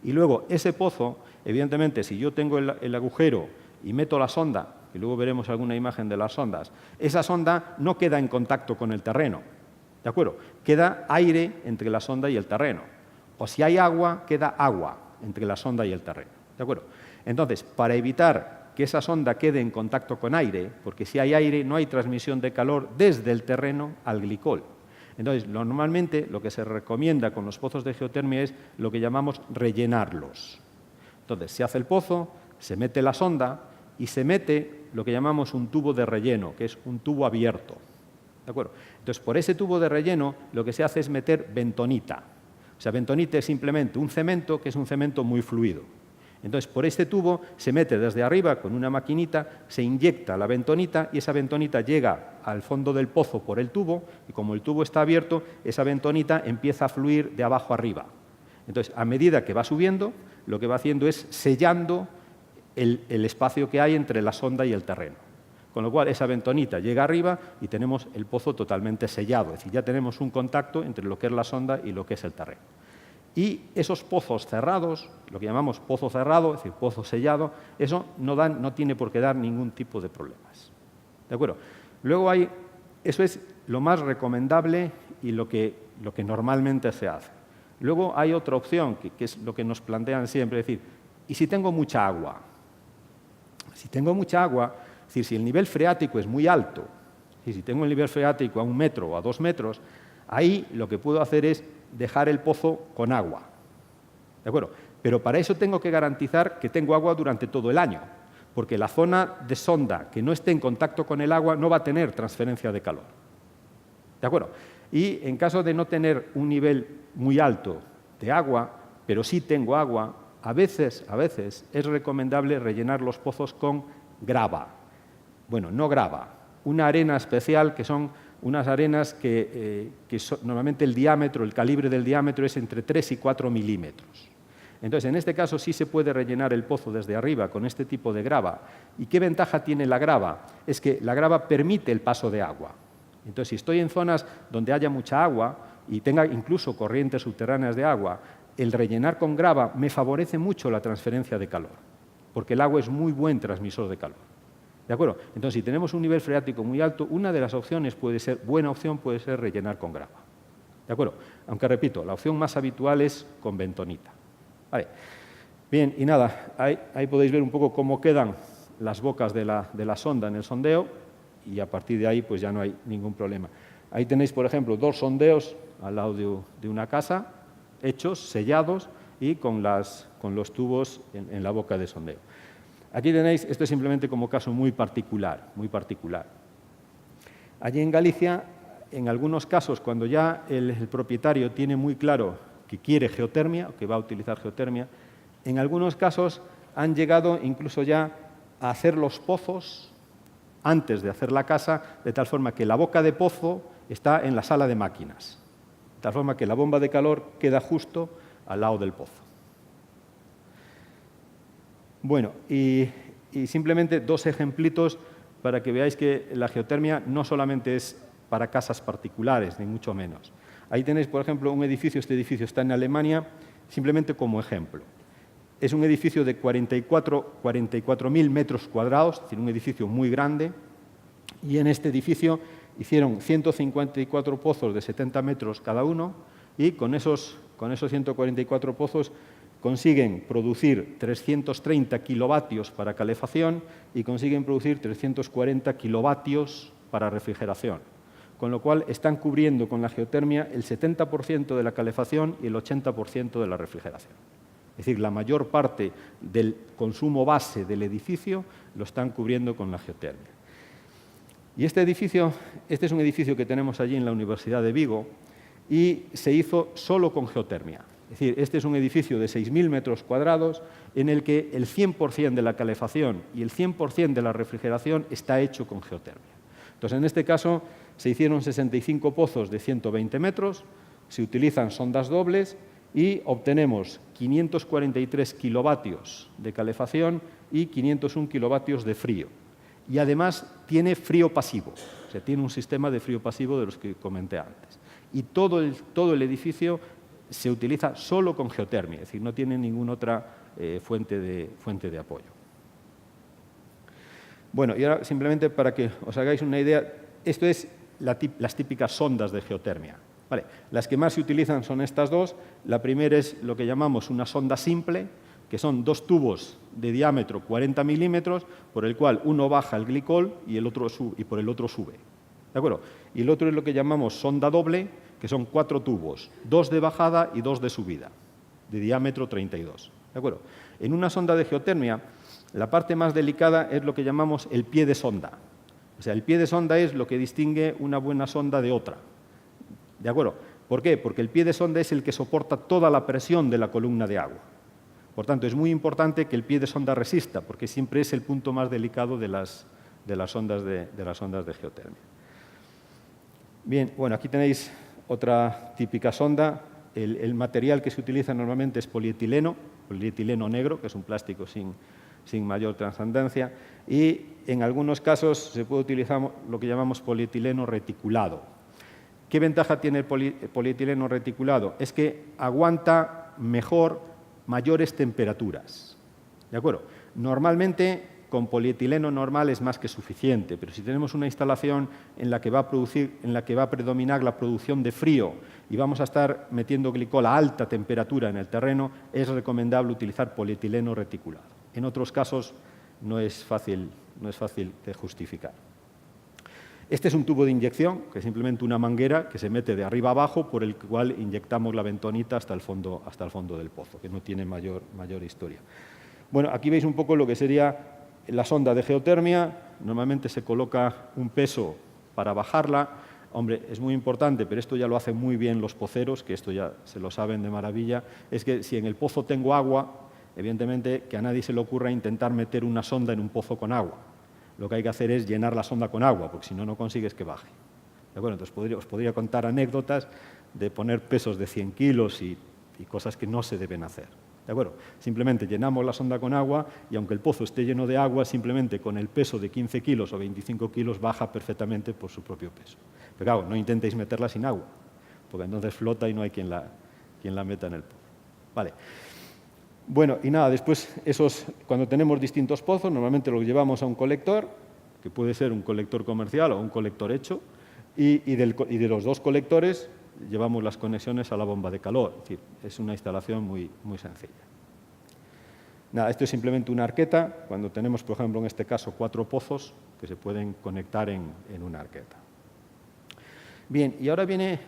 Y luego ese pozo, evidentemente, si yo tengo el agujero y meto la sonda, y luego veremos alguna imagen de las sondas, esa sonda no queda en contacto con el terreno, ¿de acuerdo? Queda aire entre la sonda y el terreno. O si hay agua, queda agua entre la sonda y el terreno, ¿de acuerdo? Entonces, para evitar que esa sonda quede en contacto con aire, porque si hay aire no hay transmisión de calor desde el terreno al glicol. Entonces, normalmente lo que se recomienda con los pozos de geotermia es lo que llamamos rellenarlos. Entonces, se hace el pozo, se mete la sonda y se mete lo que llamamos un tubo de relleno, que es un tubo abierto. ¿De acuerdo? Entonces, por ese tubo de relleno lo que se hace es meter bentonita. O sea, bentonita es simplemente un cemento que es un cemento muy fluido. Entonces, por este tubo se mete desde arriba con una maquinita, se inyecta la bentonita y esa bentonita llega al fondo del pozo por el tubo y como el tubo está abierto, esa bentonita empieza a fluir de abajo arriba. Entonces, a medida que va subiendo, lo que va haciendo es sellando el espacio que hay entre la sonda y el terreno. Con lo cual, esa bentonita llega arriba y tenemos el pozo totalmente sellado. Es decir, ya tenemos un contacto entre lo que es la sonda y lo que es el terreno. Y esos pozos cerrados, lo que llamamos pozo cerrado, es decir, pozo sellado, eso no tiene por qué dar ningún tipo de problemas. ¿De acuerdo? Luego eso es lo más recomendable y lo que normalmente se hace. Luego hay otra opción, que es lo que nos plantean siempre, es decir, ¿y si tengo mucha agua? Si tengo mucha agua, es decir, si el nivel freático es muy alto, y si tengo el nivel freático a 1 metro o a 2 metros, ahí lo que puedo hacer es dejar el pozo con agua. ¿De acuerdo? Pero para eso tengo que garantizar que tengo agua durante todo el año, porque la zona de sonda que no esté en contacto con el agua no va a tener transferencia de calor. ¿De acuerdo? Y en caso de no tener un nivel muy alto de agua, pero sí tengo agua, a veces es recomendable rellenar los pozos con grava. Bueno, no grava, una arena especial que son unas arenas que normalmente el calibre del diámetro es entre 3 y 4 milímetros. Entonces, en este caso sí se puede rellenar el pozo desde arriba con este tipo de grava. ¿Y qué ventaja tiene la grava? Es que la grava permite el paso de agua. Entonces, si estoy en zonas donde haya mucha agua y tenga incluso corrientes subterráneas de agua, el rellenar con grava me favorece mucho la transferencia de calor, porque el agua es muy buen transmisor de calor. ¿De acuerdo? Entonces, si tenemos un nivel freático muy alto, una de las opciones buena opción puede ser rellenar con grava. ¿De acuerdo? Aunque, repito, la opción más habitual es con bentonita. Vale. Bien, y nada, ahí podéis ver un poco cómo quedan las bocas de la sonda en el sondeo y a partir de ahí pues ya no hay ningún problema. Ahí tenéis, por ejemplo, 2 sondeos al lado de una casa, hechos, sellados y con los tubos en la boca de sondeo. Aquí tenéis, esto es simplemente como caso muy particular, muy particular. Allí en Galicia, en algunos casos, cuando ya el propietario tiene muy claro que quiere geotermia, o que va a utilizar geotermia, en algunos casos han llegado incluso ya a hacer los pozos antes de hacer la casa, de tal forma que la boca de pozo está en la sala de máquinas, de tal forma que la bomba de calor queda justo al lado del pozo. Bueno, y simplemente 2 ejemplitos para que veáis que la geotermia no solamente es para casas particulares, ni mucho menos. Ahí tenéis, por ejemplo, un edificio, este edificio está en Alemania, simplemente como ejemplo. Es un edificio de 44.000 metros cuadrados, es decir, un edificio muy grande, y en este edificio hicieron 154 pozos de 70 metros cada uno, y con esos 144 pozos consiguen producir 330 kilovatios para calefacción y consiguen producir 340 kilovatios para refrigeración. Con lo cual están cubriendo con la geotermia el 70% de la calefacción y el 80% de la refrigeración. Es decir, la mayor parte del consumo base del edificio lo están cubriendo con la geotermia. Y este es un edificio que tenemos allí en la Universidad de Vigo, y se hizo solo con geotermia. Es decir, este es un edificio de 6.000 metros cuadrados en el que el 100% de la calefacción y el 100% de la refrigeración está hecho con geotermia. Entonces, en este caso, se hicieron 65 pozos de 120 metros, se utilizan sondas dobles y obtenemos 543 kilovatios de calefacción y 501 kilovatios de frío. Y además tiene frío pasivo, o sea, tiene un sistema de frío pasivo de los que comenté antes. Y todo el edificio se utiliza solo con geotermia, es decir, no tiene ninguna otra fuente de apoyo. Bueno, y ahora simplemente para que os hagáis una idea, esto es las típicas sondas de geotermia. Vale, las que más se utilizan son estas dos. La primera es lo que llamamos una sonda simple, que son dos tubos de diámetro 40 milímetros, por el cual uno baja el glicol y por el otro sube. ¿De acuerdo? Y el otro es lo que llamamos sonda doble, que son 4 tubos, 2 de bajada y 2 de subida, de diámetro 32. ¿De acuerdo? En una sonda de geotermia, la parte más delicada es lo que llamamos el pie de sonda. O sea, el pie de sonda es lo que distingue una buena sonda de otra. ¿De acuerdo? ¿Por qué? Porque el pie de sonda es el que soporta toda la presión de la columna de agua. Por tanto, es muy importante que el pie de sonda resista, porque siempre es el punto más delicado de las sondas de geotermia. Bien, bueno, aquí tenéis otra típica sonda. El material que se utiliza normalmente es polietileno negro, que es un plástico sin mayor trascendencia, y en algunos casos se puede utilizar lo que llamamos polietileno reticulado. ¿Qué ventaja tiene el polietileno reticulado? Es que aguanta mejor mayores temperaturas. ¿De acuerdo? Normalmente con polietileno normal es más que suficiente, pero si tenemos una instalación en la que va a predominar la producción de frío y vamos a estar metiendo glicol a alta temperatura en el terreno, es recomendable utilizar polietileno reticulado. En otros casos no es fácil de justificar. Este es un tubo de inyección, que es simplemente una manguera que se mete de arriba abajo, por el cual inyectamos la bentonita hasta el fondo del pozo, que no tiene mayor historia. Bueno, aquí veis un poco lo que sería la sonda de geotermia. Normalmente se coloca un peso para bajarla. Hombre, es muy importante, pero esto ya lo hacen muy bien los poceros, que esto ya se lo saben de maravilla, es que si en el pozo tengo agua, evidentemente que a nadie se le ocurra intentar meter una sonda en un pozo con agua. Lo que hay que hacer es llenar la sonda con agua, porque si no, no consigues que baje. ¿De acuerdo? Entonces os podría contar anécdotas de poner pesos de 100 kilos y cosas que no se deben hacer. ¿De acuerdo? Simplemente llenamos la sonda con agua y aunque el pozo esté lleno de agua, simplemente con el peso de 15 kilos o 25 kilos baja perfectamente por su propio peso. Pero claro, no intentéis meterla sin agua, porque entonces flota y no hay quien la meta en el pozo. Vale. Bueno, y nada, después cuando tenemos distintos pozos, normalmente los llevamos a un colector, que puede ser un colector comercial o un colector hecho, y de los dos colectores llevamos las conexiones a la bomba de calor. Es decir, es una instalación muy sencilla. Nada, esto es simplemente una arqueta, cuando tenemos, por ejemplo, en este caso 4 pozos que se pueden conectar en una arqueta. Bien, y ahora viene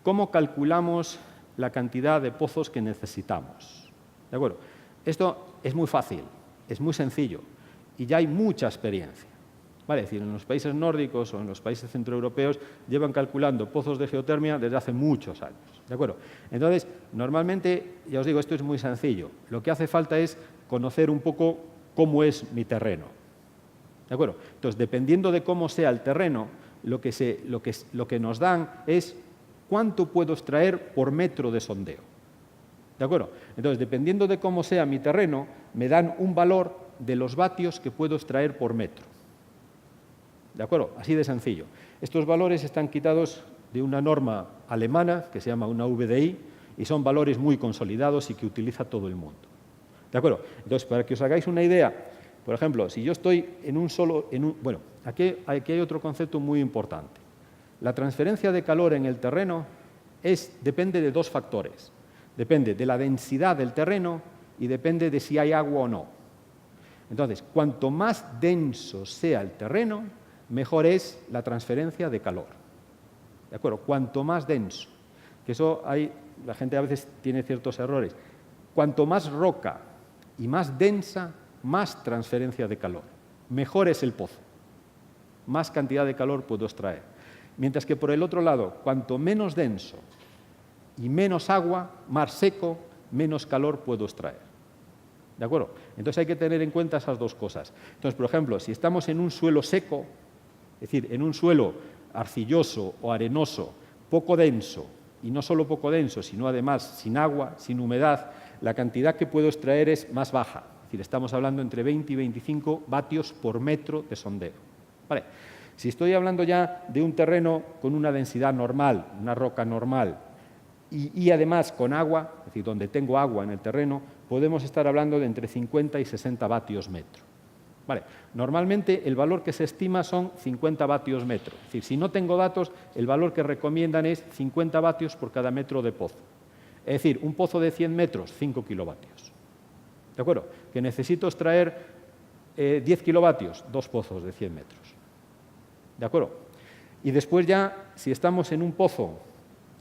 cómo calculamos la cantidad de pozos que necesitamos. ¿De acuerdo? Esto es muy fácil, es muy sencillo y ya hay mucha experiencia. ¿Vale? Es decir, en los países nórdicos o en los países centroeuropeos llevan calculando pozos de geotermia desde hace muchos años. ¿De acuerdo? Entonces, normalmente, ya os digo, esto es muy sencillo. Lo que hace falta es conocer un poco cómo es mi terreno. ¿De acuerdo? Entonces, dependiendo de cómo sea el terreno, lo que nos dan es cuánto puedo extraer por metro de sondeo. ¿De acuerdo? Entonces, dependiendo de cómo sea mi terreno, me dan un valor de los vatios que puedo extraer por metro. ¿De acuerdo? Así de sencillo. Estos valores están quitados de una norma alemana que se llama una VDI y son valores muy consolidados y que utiliza todo el mundo. ¿De acuerdo? Entonces, para que os hagáis una idea, por ejemplo, si yo estoy bueno, aquí hay otro concepto muy importante. La transferencia de calor en el terreno depende de 2 factores. Depende de la densidad del terreno y depende de si hay agua o no. Entonces, cuanto más denso sea el terreno, mejor es la transferencia de calor. ¿De acuerdo? Cuanto más denso. Que la gente a veces tiene ciertos errores. Cuanto más roca y más densa, más transferencia de calor. Mejor es el pozo. Más cantidad de calor puedo extraer. Mientras que por el otro lado, cuanto menos denso y menos agua, mar seco, menos calor puedo extraer. ¿De acuerdo? Entonces hay que tener en cuenta esas dos cosas. Entonces, por ejemplo, si estamos en un suelo seco, es decir, en un suelo arcilloso o arenoso, poco denso, y no solo poco denso, sino además sin agua, sin humedad, la cantidad que puedo extraer es más baja. Es decir, estamos hablando entre 20 y 25 vatios por metro de sondeo. ¿Vale? Si estoy hablando ya de un terreno con una densidad normal, una roca normal, y además con agua, es decir, donde tengo agua en el terreno, podemos estar hablando de entre 50 y 60 vatios metro. Vale. Normalmente el valor que se estima son 50 vatios metro. Es decir, si no tengo datos, el valor que recomiendan es 50 vatios por cada metro de pozo. Es decir, un pozo de 100 metros, 5 kilovatios. ¿De acuerdo? Que necesito extraer 10 kilovatios, 2 pozos de 100 metros. ¿De acuerdo? Y después ya, si estamos en un pozo,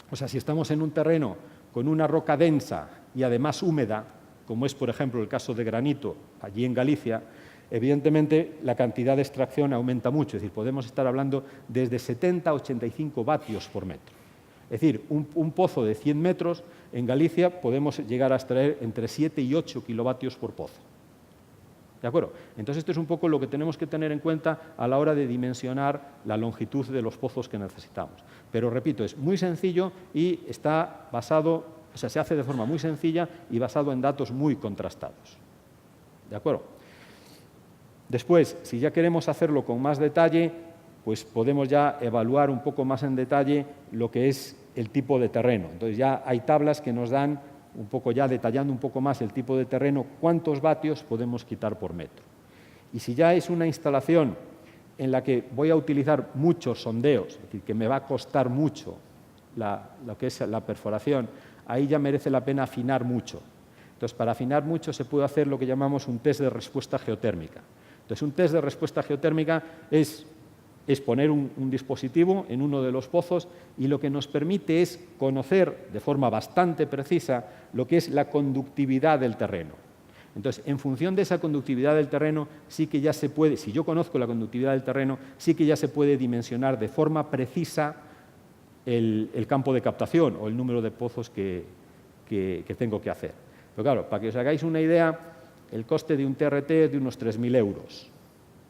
o sea, si estamos en un terreno con una roca densa y además húmeda, como es, por ejemplo, el caso de granito allí en Galicia, evidentemente la cantidad de extracción aumenta mucho. Es decir, podemos estar hablando desde 70 a 85 vatios por metro. Es decir, un pozo de 100 metros en Galicia podemos llegar a extraer entre 7 y 8 kilovatios por pozo. ¿De acuerdo? Entonces, esto es un poco lo que tenemos que tener en cuenta a la hora de dimensionar la longitud de los pozos que necesitamos. Pero, repito, es muy sencillo y está basado, o sea, se hace de forma muy sencilla y basado en datos muy contrastados. ¿De acuerdo? Después, si ya queremos hacerlo con más detalle, pues podemos ya evaluar un poco más en detalle lo que es el tipo de terreno. Entonces, ya hay tablas que nos dan un poco ya detallando un poco más el tipo de terreno, cuántos vatios podemos quitar por metro. Y si ya es una instalación en la que voy a utilizar muchos sondeos, es decir, que me va a costar mucho lo que es la perforación, ahí ya merece la pena afinar mucho. Entonces, para afinar mucho se puede hacer lo que llamamos un test de respuesta geotérmica. Entonces, un test de respuesta geotérmica es poner un dispositivo en uno de los pozos y lo que nos permite es conocer de forma bastante precisa lo que es la conductividad del terreno. Entonces, en función de esa conductividad del terreno, sí que ya se puede, si yo conozco la conductividad del terreno, sí que ya se puede dimensionar de forma precisa el campo de captación o el número de pozos que tengo que hacer. Pero claro, para que os hagáis una idea, el coste de un TRT es de unos 3.000 euros.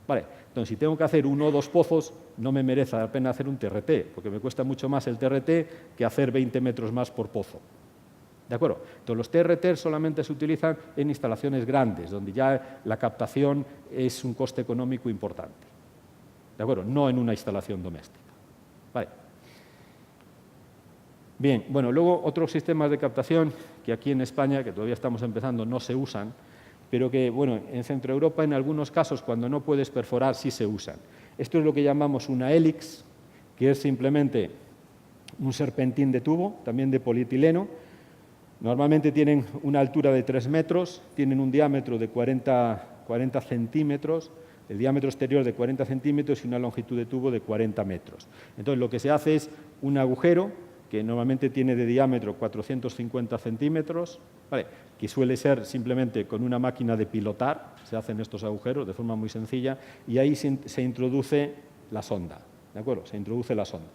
Vale. Entonces, si tengo que hacer 1 o 2 pozos, no me merece la pena hacer un TRT, porque me cuesta mucho más el TRT que hacer 20 metros más por pozo. ¿De acuerdo? Entonces, los TRT solamente se utilizan en instalaciones grandes, donde ya la captación es un coste económico importante. ¿De acuerdo? No en una instalación doméstica. Vale. Bien, bueno, luego otros sistemas de captación que aquí en España, que todavía estamos empezando, no se usan, pero que, bueno, en Centroeuropa en algunos casos, cuando no puedes perforar, sí se usan. Esto es lo que llamamos una hélix, que es simplemente un serpentín de tubo, también de polietileno. Normalmente tienen una altura de 3 metros, tienen un diámetro de 40 centímetros, el diámetro exterior de 40 centímetros y una longitud de tubo de 40 metros. Entonces, lo que se hace es un agujero que normalmente tiene de diámetro 450 centímetros, ¿vale?, que suele ser simplemente con una máquina de pilotar, se hacen estos agujeros de forma muy sencilla, y ahí se introduce la sonda, ¿de acuerdo? Se introduce la sonda.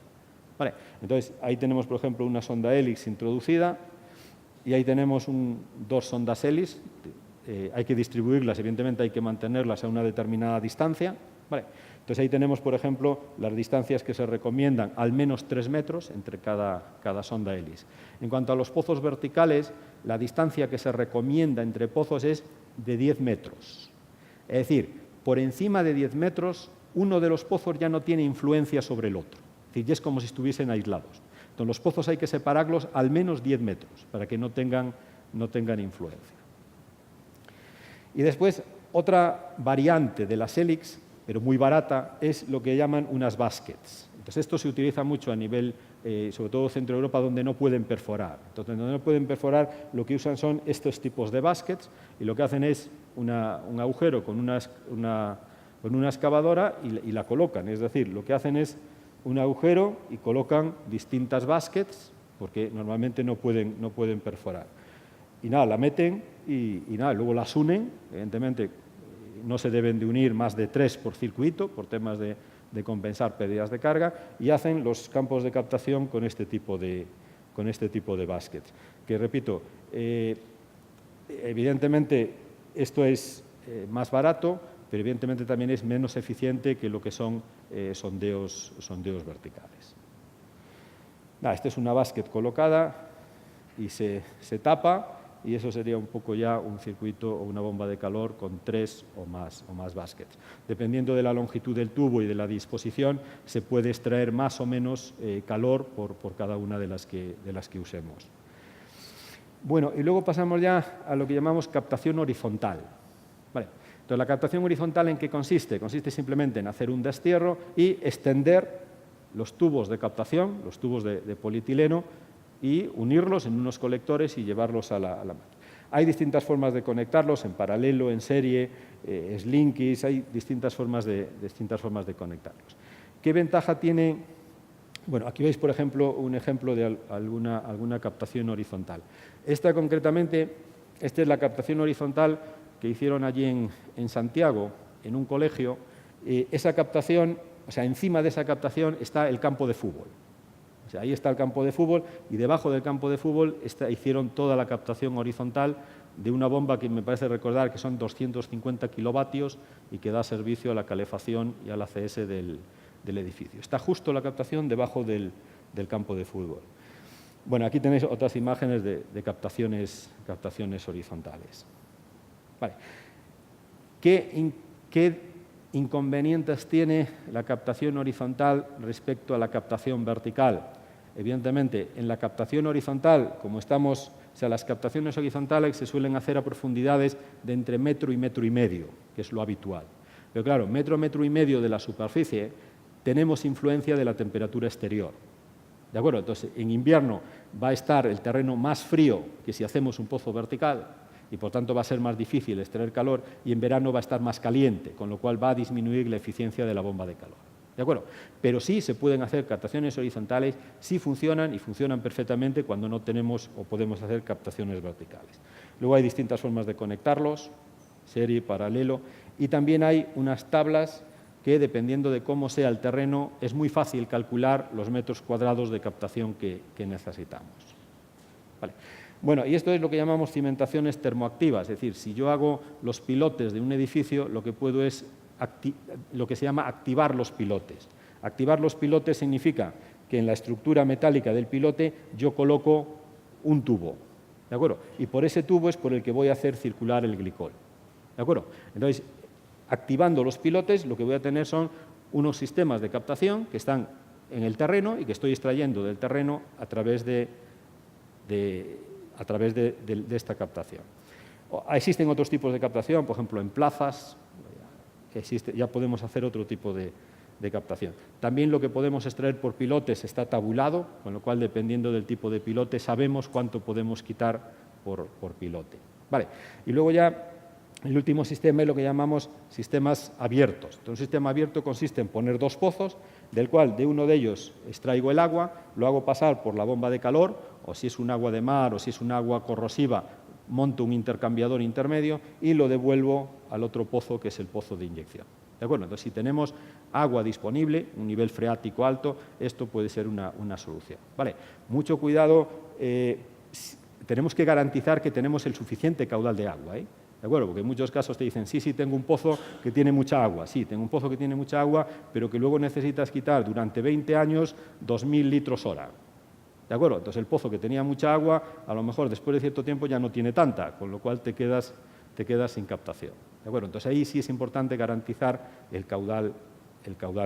¿Vale? Entonces, ahí tenemos, por ejemplo, una sonda hélix introducida, y ahí tenemos 2 sondas hélix. Hay que distribuirlas, evidentemente hay que mantenerlas a una determinada distancia. ¿Vale? Entonces, ahí tenemos, por ejemplo, las distancias que se recomiendan, al menos 3 metros entre cada sonda hélix. En cuanto a los pozos verticales, la distancia que se recomienda entre pozos es de 10 metros. Es decir, por encima de 10 metros, uno de los pozos ya no tiene influencia sobre el otro. Es decir, ya es como si estuviesen aislados. Entonces, los pozos hay que separarlos al menos 10 metros para que no tengan influencia. Y después, otra variante de las hélix, pero muy barata, es lo que llaman unas baskets. Entonces, esto se utiliza mucho a nivel, sobre todo Centroeuropa, donde no pueden perforar. Entonces, donde no pueden perforar, lo que usan son estos tipos de baskets, y lo que hacen es un agujero con una excavadora y la colocan. Es decir, lo que hacen es un agujero y colocan distintas baskets, porque normalmente no pueden perforar. Y nada, la meten y nada, luego las unen. Evidentemente, no se deben de unir más de 3 por circuito, por temas de compensar pérdidas de carga, y hacen los campos de captación con este tipo de tipo de baskets. Que repito, evidentemente esto es más barato, pero evidentemente también es menos eficiente que lo que son sondeos verticales. Esta es una basket colocada y se tapa, y eso sería un poco ya un circuito o una bomba de calor con 3 o más baskets. Dependiendo de la longitud del tubo y de la disposición, se puede extraer más o menos calor por cada una de las que usemos. Bueno, y luego pasamos ya a lo que llamamos captación horizontal. Vale. Entonces, ¿la captación horizontal en qué consiste? Consiste simplemente en hacer un destierro y extender los tubos de captación, los tubos de polietileno, y unirlos en unos colectores y llevarlos a la máquina. Hay distintas formas de conectarlos, en paralelo, en serie, slinkies, hay distintas formas de conectarlos. ¿Qué ventaja tiene? Bueno, aquí veis, por ejemplo, un ejemplo de alguna captación horizontal. Esta concretamente, esta es la captación horizontal que hicieron allí en Santiago, en un colegio. Esa captación, o sea, encima de esa captación está el campo de fútbol. O sea, ahí está el campo de fútbol, y debajo del campo de fútbol hicieron toda la captación horizontal de una bomba que me parece recordar que son 250 kilovatios y que da servicio a la calefacción y al ACS del edificio. Está justo la captación debajo del campo de fútbol. Bueno, aquí tenéis otras imágenes de captaciones horizontales. Vale. ¿Qué inconvenientes tiene la captación horizontal respecto a la captación vertical? Evidentemente, en la captación horizontal, las captaciones horizontales se suelen hacer a profundidades de entre metro y medio, que es lo habitual. Pero claro, metro y medio de la superficie tenemos influencia de la temperatura exterior. ¿De acuerdo? Entonces, en invierno va a estar el terreno más frío que si hacemos un pozo vertical, y por tanto va a ser más difícil extraer calor, y en verano va a estar más caliente, con lo cual va a disminuir la eficiencia de la bomba de calor. ¿De acuerdo? Pero sí se pueden hacer captaciones horizontales, sí funcionan, y funcionan perfectamente cuando no tenemos o podemos hacer captaciones verticales. Luego hay distintas formas de conectarlos, serie, paralelo, y también hay unas tablas que, dependiendo de cómo sea el terreno, es muy fácil calcular los metros cuadrados de captación que necesitamos. Vale. Bueno, y esto es lo que llamamos cimentaciones termoactivas, es decir, si yo hago los pilotes de un edificio, lo que puedo es lo que se llama activar los pilotes. Activar los pilotes significa que en la estructura metálica del pilote yo coloco un tubo, ¿de acuerdo? Y por ese tubo es por el que voy a hacer circular el glicol, ¿de acuerdo? Entonces, activando los pilotes, lo que voy a tener son unos sistemas de captación que están en el terreno y que estoy extrayendo del terreno a través de esta captación. Existen otros tipos de captación, por ejemplo, en plazas, ya podemos hacer otro tipo de captación. También lo que podemos extraer por pilotes está tabulado, con lo cual, dependiendo del tipo de pilote, sabemos cuánto podemos quitar por pilote. Vale. Y luego ya el último sistema es lo que llamamos sistemas abiertos. Entonces, un sistema abierto consiste en poner dos pozos, del cual de uno de ellos extraigo el agua, lo hago pasar por la bomba de calor, o si es un agua de mar o si es un agua corrosiva, monto un intercambiador intermedio y lo devuelvo al otro pozo, que es el pozo de inyección. ¿De acuerdo? Entonces, si tenemos agua disponible, un nivel freático alto, esto puede ser una solución. ¿Vale? Mucho cuidado, tenemos que garantizar que tenemos el suficiente caudal de agua, ¿De acuerdo? Porque en muchos casos te dicen, sí, tengo un pozo que tiene mucha agua. Sí, tengo un pozo que tiene mucha agua, pero que luego necesitas quitar durante 20 años 2.000 litros hora. ¿De acuerdo? Entonces, el pozo que tenía mucha agua, a lo mejor después de cierto tiempo ya no tiene tanta, con lo cual te quedas sin captación. ¿De acuerdo? Entonces, ahí sí es importante garantizar el caudal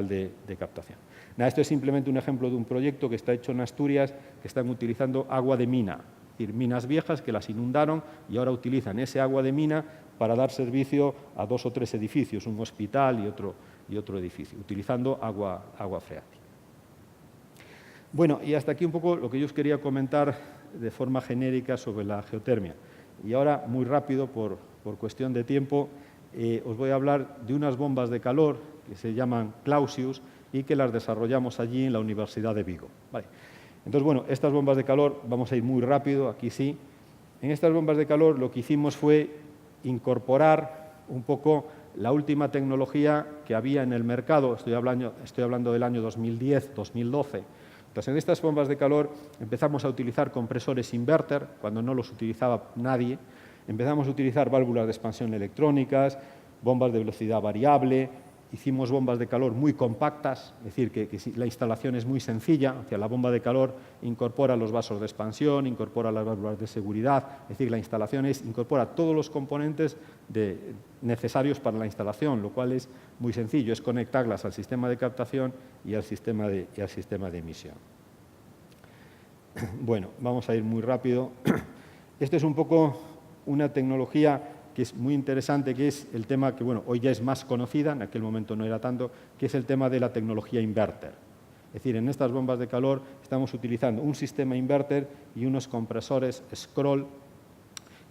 de captación. Esto es simplemente un ejemplo de un proyecto que está hecho en Asturias, que están utilizando agua de mina. Es decir, minas viejas que las inundaron y ahora utilizan ese agua de mina para dar servicio a 2 o 3 edificios, un hospital y otro edificio, utilizando agua freática. Bueno, y hasta aquí un poco lo que yo os quería comentar de forma genérica sobre la geotermia. Y ahora, muy rápido, por cuestión de tiempo, os voy a hablar de unas bombas de calor que se llaman Clausius y que las desarrollamos allí en la Universidad de Vigo. Vale. Entonces, bueno, estas bombas de calor, vamos a ir muy rápido, aquí sí. En estas bombas de calor lo que hicimos fue incorporar un poco la última tecnología que había en el mercado, estoy hablando del año 2010-2012, Entonces, en estas bombas de calor empezamos a utilizar compresores inverter, cuando no los utilizaba nadie. Empezamos a utilizar válvulas de expansión electrónicas, bombas de velocidad variable. Hicimos bombas de calor muy compactas, es decir, que la instalación es muy sencilla. O sea, la bomba de calor incorpora los vasos de expansión, incorpora las válvulas de seguridad, es decir, la instalación incorpora todos los componentes necesarios para la instalación, lo cual es muy sencillo, es conectarlas al sistema de captación y al sistema de emisión. Bueno, vamos a ir muy rápido. Esto es un poco una tecnología que es muy interesante, que es el tema que, bueno, hoy ya es más conocida, en aquel momento no era tanto, que es el tema de la tecnología inverter. Es decir, en estas bombas de calor estamos utilizando un sistema inverter y unos compresores Scroll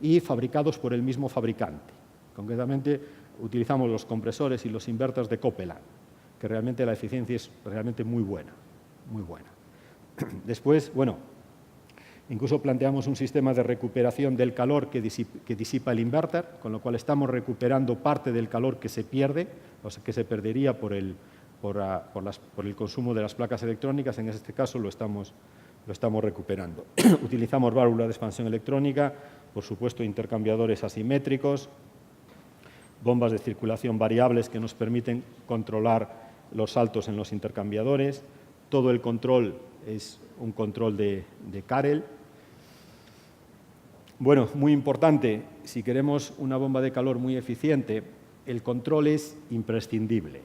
y fabricados por el mismo fabricante. Concretamente, utilizamos los compresores y los inverters de Copeland, que realmente la eficiencia es realmente muy buena, muy buena. Después, bueno, incluso planteamos un sistema de recuperación del calor que disipa el inverter, con lo cual estamos recuperando parte del calor que se pierde, o sea, que se perdería por el consumo de las placas electrónicas. En este caso lo estamos recuperando. Utilizamos válvulas de expansión electrónica, por supuesto intercambiadores asimétricos, bombas de circulación variables que nos permiten controlar los saltos en los intercambiadores. Todo el control es un control de Carel. Bueno, muy importante, si queremos una bomba de calor muy eficiente, el control es imprescindible.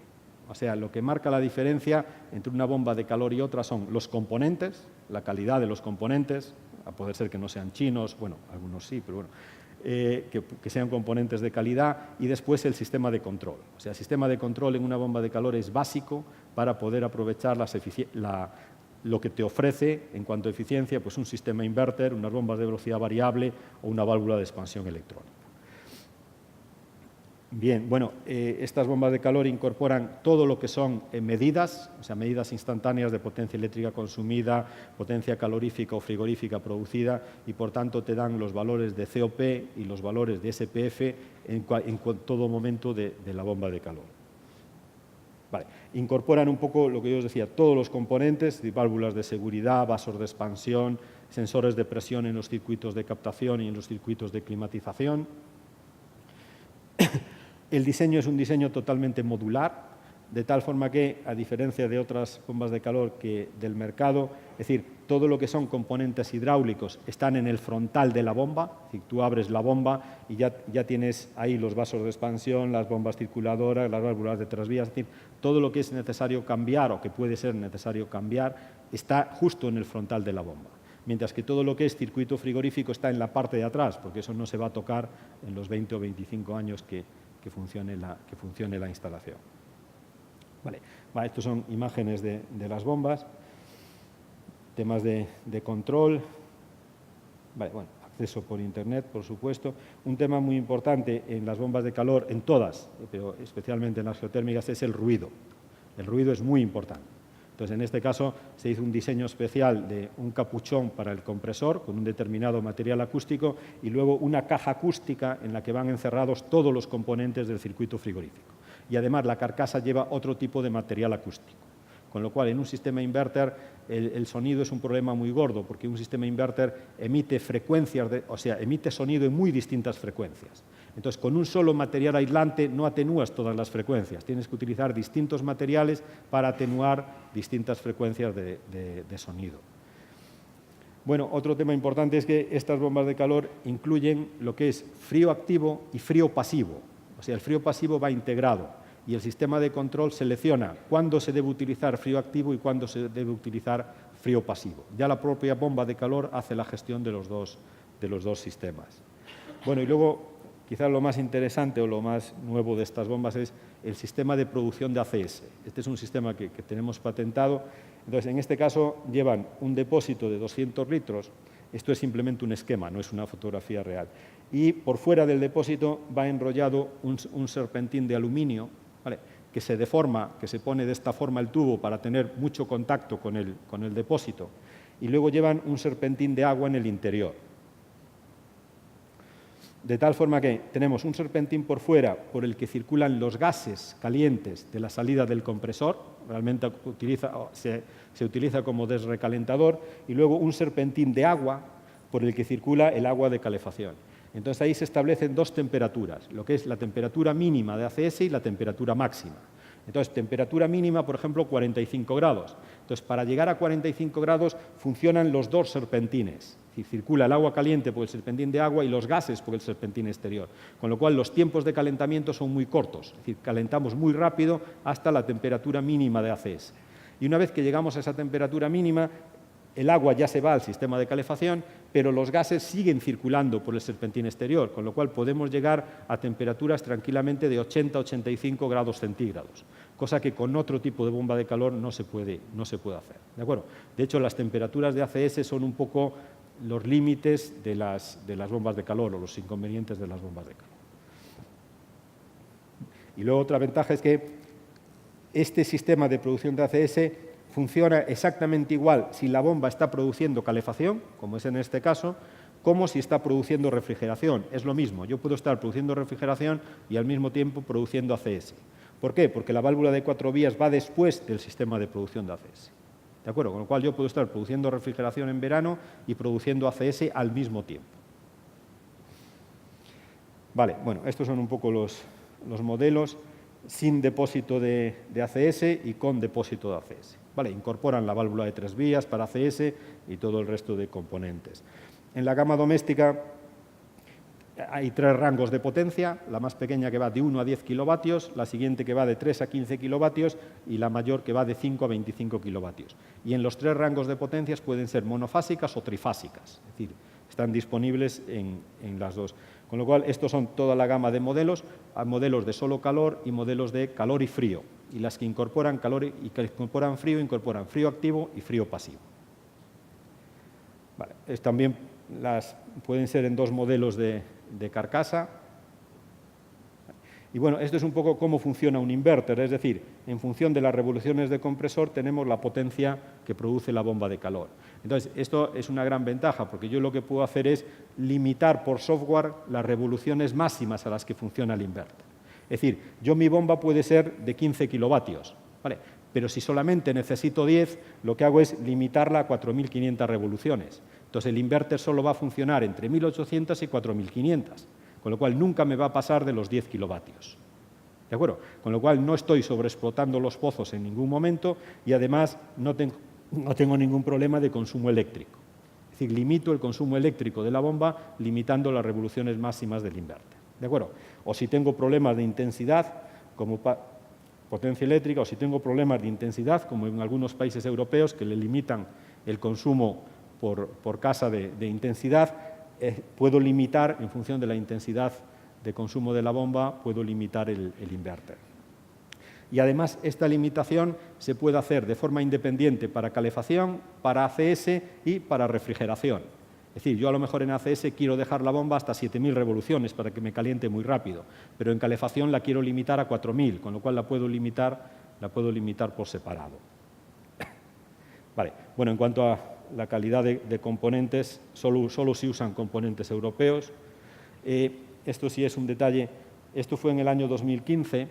O sea, lo que marca la diferencia entre una bomba de calor y otra son los componentes, la calidad de los componentes, a poder ser que no sean chinos, bueno, algunos sí, pero bueno, que sean componentes de calidad, y después el sistema de control. O sea, el sistema de control en una bomba de calor es básico para poder aprovechar lo que te ofrece en cuanto a eficiencia, pues un sistema inverter, unas bombas de velocidad variable o una válvula de expansión electrónica. Bien, bueno, estas bombas de calor incorporan todo lo que son medidas, o sea, medidas instantáneas de potencia eléctrica consumida, potencia calorífica o frigorífica producida, y por tanto te dan los valores de COP y los valores de SPF en todo momento de la bomba de calor. Vale. Incorporan un poco lo que yo os decía, todos los componentes, válvulas de seguridad, vasos de expansión, sensores de presión en los circuitos de captación y en los circuitos de climatización. El diseño es un diseño totalmente modular, de tal forma que, a diferencia de otras bombas de calor del mercado, es decir, todo lo que son componentes hidráulicos están en el frontal de la bomba, es decir, tú abres la bomba y ya tienes ahí los vasos de expansión, las bombas circuladoras, las válvulas de trasvías, es decir, todo lo que es necesario cambiar o que puede ser necesario cambiar está justo en el frontal de la bomba. Mientras que todo lo que es circuito frigorífico está en la parte de atrás, porque eso no se va a tocar en los 20 o 25 años que funcione la instalación. Vale, estos son imágenes de las bombas, temas de control, vale, bueno, acceso por Internet, por supuesto. Un tema muy importante en las bombas de calor, en todas, pero especialmente en las geotérmicas, es el ruido. El ruido es muy importante. Entonces, en este caso, se hizo un diseño especial de un capuchón para el compresor con un determinado material acústico y luego una caja acústica en la que van encerrados todos los componentes del circuito frigorífico. Y además la carcasa lleva otro tipo de material acústico. Con lo cual, en un sistema inverter, el sonido es un problema muy gordo, porque un sistema inverter emite frecuencias, emite sonido en muy distintas frecuencias. Entonces, con un solo material aislante no atenúas todas las frecuencias. Tienes que utilizar distintos materiales para atenuar distintas frecuencias de sonido. Bueno, otro tema importante es que estas bombas de calor incluyen lo que es frío activo y frío pasivo. O sea, el frío pasivo va integrado y el sistema de control selecciona cuándo se debe utilizar frío activo y cuándo se debe utilizar frío pasivo. Ya la propia bomba de calor hace la gestión de los dos sistemas. Bueno, y luego, quizás lo más interesante o lo más nuevo de estas bombas es el sistema de producción de ACS. Este es un sistema que tenemos patentado. Entonces, en este caso, llevan un depósito de 200 litros. Esto es simplemente un esquema, no es una fotografía real. Y por fuera del depósito va enrollado un serpentín de aluminio, ¿vale?, que se deforma, que se pone de esta forma el tubo para tener mucho contacto con el depósito. Y luego llevan un serpentín de agua en el interior. De tal forma que tenemos un serpentín por fuera por el que circulan los gases calientes de la salida del compresor, realmente se utiliza como desrecalentador, y luego un serpentín de agua por el que circula el agua de calefacción. Entonces ahí se establecen dos temperaturas, lo que es la temperatura mínima de ACS y la temperatura máxima. Entonces, temperatura mínima, por ejemplo, 45 grados. Entonces, para llegar a 45 grados funcionan los dos serpentines. Es decir, circula el agua caliente por el serpentín de agua y los gases por el serpentín exterior. Con lo cual, los tiempos de calentamiento son muy cortos. Es decir, calentamos muy rápido hasta la temperatura mínima de ACS. Y una vez que llegamos a esa temperatura mínima, el agua ya se va al sistema de calefacción, pero los gases siguen circulando por el serpentín exterior, con lo cual podemos llegar a temperaturas tranquilamente de 80-85 grados centígrados, cosa que con otro tipo de bomba de calor no se puede hacer. ¿De acuerdo? De hecho, las temperaturas de ACS son un poco los límites de las bombas de calor o los inconvenientes de las bombas de calor. Y luego otra ventaja es que este sistema de producción de ACS funciona exactamente igual si la bomba está produciendo calefacción, como es en este caso, como si está produciendo refrigeración. Es lo mismo, yo puedo estar produciendo refrigeración y al mismo tiempo produciendo ACS. ¿Por qué? Porque la válvula de 4 vías va después del sistema de producción de ACS. ¿De acuerdo? Con lo cual yo puedo estar produciendo refrigeración en verano y produciendo ACS al mismo tiempo. Vale, bueno, estos son un poco los modelos sin depósito de ACS y con depósito de ACS. Vale, incorporan la válvula de 3 vías para ACS y todo el resto de componentes. En la gama doméstica hay 3 rangos de potencia, la más pequeña que va de 1 a 10 kilovatios, la siguiente que va de 3 a 15 kilovatios y la mayor que va de 5 a 25 kilovatios. Y en los 3 rangos de potencias pueden ser monofásicas o trifásicas, es decir, están disponibles en las dos. Con lo cual, estos son toda la gama de modelos, modelos de solo calor y modelos de calor y frío. Y las que incorporan calor y que incorporan frío activo y frío pasivo. Vale, también pueden ser en 2 modelos de carcasa. Y bueno, esto es un poco cómo funciona un inverter, es decir, en función de las revoluciones de compresor tenemos la potencia que produce la bomba de calor. Entonces, esto es una gran ventaja, porque yo lo que puedo hacer es limitar por software las revoluciones máximas a las que funciona el inverter. Es decir, mi bomba puede ser de 15 kilovatios, ¿vale? Pero si solamente necesito 10, lo que hago es limitarla a 4.500 revoluciones. Entonces, el inverter solo va a funcionar entre 1.800 y 4.500. Con lo cual nunca me va a pasar de los 10 kilovatios. ¿De acuerdo? Con lo cual no estoy sobreexplotando los pozos en ningún momento y además no tengo ningún problema de consumo eléctrico. Es decir, limito el consumo eléctrico de la bomba limitando las revoluciones máximas del inverter. ¿De acuerdo? O si tengo problemas de intensidad, como potencia eléctrica, o si tengo problemas de intensidad, como en algunos países europeos que le limitan el consumo por casa de intensidad, puedo limitar, en función de la intensidad de consumo de la bomba, puedo limitar el inverter. Y además, esta limitación se puede hacer de forma independiente para calefacción, para ACS y para refrigeración. Es decir, yo a lo mejor en ACS quiero dejar la bomba hasta 7.000 revoluciones para que me caliente muy rápido, pero en calefacción la quiero limitar a 4.000, con lo cual la puedo limitar por separado. Vale. Bueno, en cuanto a la calidad de componentes, solo se usan componentes europeos. Esto sí es un detalle. Esto fue en el año 2015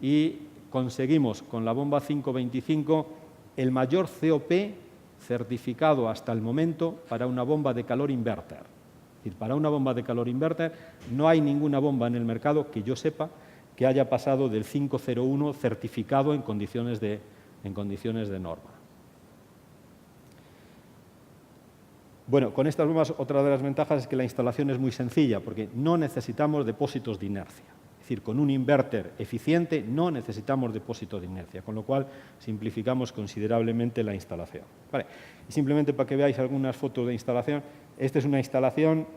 y conseguimos con la bomba 525 el mayor COP certificado hasta el momento para una bomba de calor inverter. Es decir, para una bomba de calor inverter no hay ninguna bomba en el mercado que yo sepa que haya pasado del 501 certificado en condiciones de norma. Bueno, con estas bombas otra de las ventajas es que la instalación es muy sencilla porque no necesitamos depósitos de inercia. Es decir, con un inverter eficiente no necesitamos depósito de inercia, con lo cual simplificamos considerablemente la instalación. Vale. Y simplemente para que veáis algunas fotos de instalación, esta es una instalación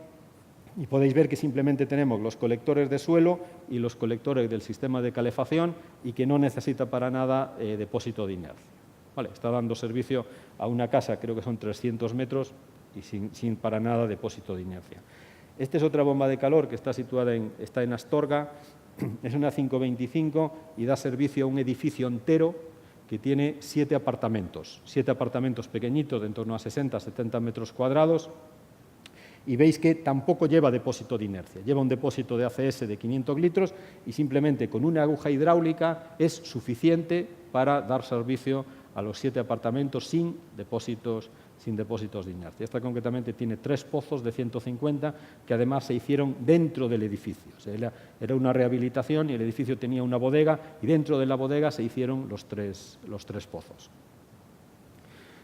y podéis ver que simplemente tenemos los colectores de suelo y los colectores del sistema de calefacción y que no necesita para nada depósito de inercia. Vale. Está dando servicio a una casa, creo que son 300 metros, y sin para nada depósito de inercia. Esta es otra bomba de calor que está situada está en Astorga, es una 525 y da servicio a un edificio entero que tiene 7 apartamentos pequeñitos de en torno a 60-70 metros cuadrados Y veis que tampoco lleva depósito de inercia, lleva un depósito de ACS de 500 litros y simplemente con una aguja hidráulica es suficiente para dar servicio a los 7 apartamentos sin depósitos de inercia. Esta concretamente tiene 3 pozos de 150 que además se hicieron dentro del edificio. O sea, era una rehabilitación y el edificio tenía una bodega y dentro de la bodega se hicieron los tres pozos.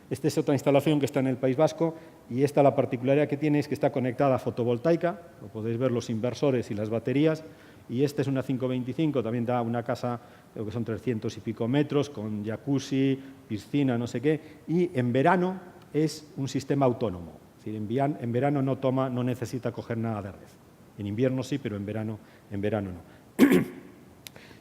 Esta es otra instalación que está en el País Vasco y esta la particularidad que tiene es que está conectada a fotovoltaica, lo podéis ver los inversores y las baterías, y esta es una 525, también da una casa, creo que son 300 y pico metros, con jacuzzi, piscina, no sé qué, y en verano es un sistema autónomo, es decir, en verano no necesita coger nada de red. En invierno sí, pero en verano no.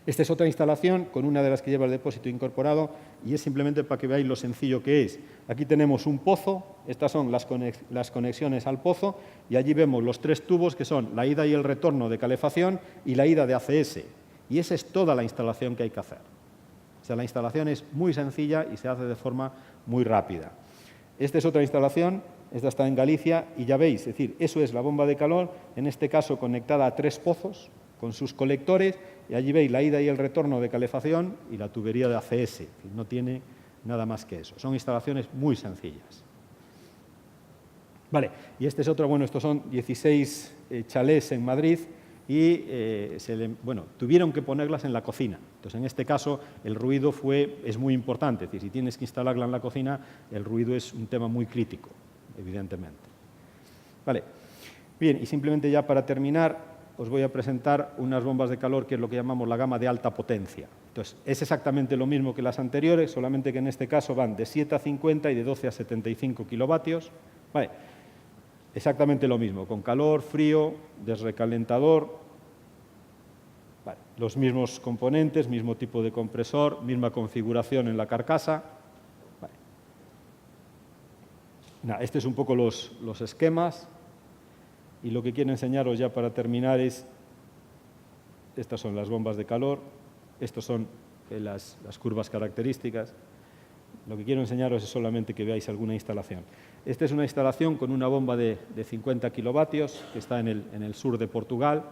Esta es otra instalación con una de las que lleva el depósito incorporado y es simplemente para que veáis lo sencillo que es. Aquí tenemos un pozo, estas son las conexiones al pozo y allí vemos los 3 tubos que son la ida y el retorno de calefacción y la ida de ACS. Y esa es toda la instalación que hay que hacer. O sea, la instalación es muy sencilla y se hace de forma muy rápida. Esta es otra instalación, esta está en Galicia y ya veis, es decir, eso es la bomba de calor, en este caso conectada a 3 pozos con sus colectores y allí veis la ida y el retorno de calefacción y la tubería de ACS, que no tiene nada más que eso. Son instalaciones muy sencillas. Vale, y este es otro, bueno, estos son 16 chalés en Madrid y tuvieron que ponerlas en la cocina. Entonces, en este caso, el ruido es muy importante. Es decir, si tienes que instalarla en la cocina, el ruido es un tema muy crítico, evidentemente. Vale, bien, y simplemente ya para terminar, os voy a presentar unas bombas de calor que es lo que llamamos la gama de alta potencia. Entonces, es exactamente lo mismo que las anteriores, solamente que en este caso van de 7 a 50 y de 12 a 75 kilovatios. Vale, exactamente lo mismo, con calor, frío, desrecalentador, vale, los mismos componentes, mismo tipo de compresor, misma configuración en la carcasa. Vale. Este es un poco los esquemas. Y lo que quiero enseñaros ya para terminar es, estas son las bombas de calor, estas son las curvas características. Lo que quiero enseñaros es solamente que veáis alguna instalación. Esta es una instalación con una bomba de 50 kilovatios que está en el sur de Portugal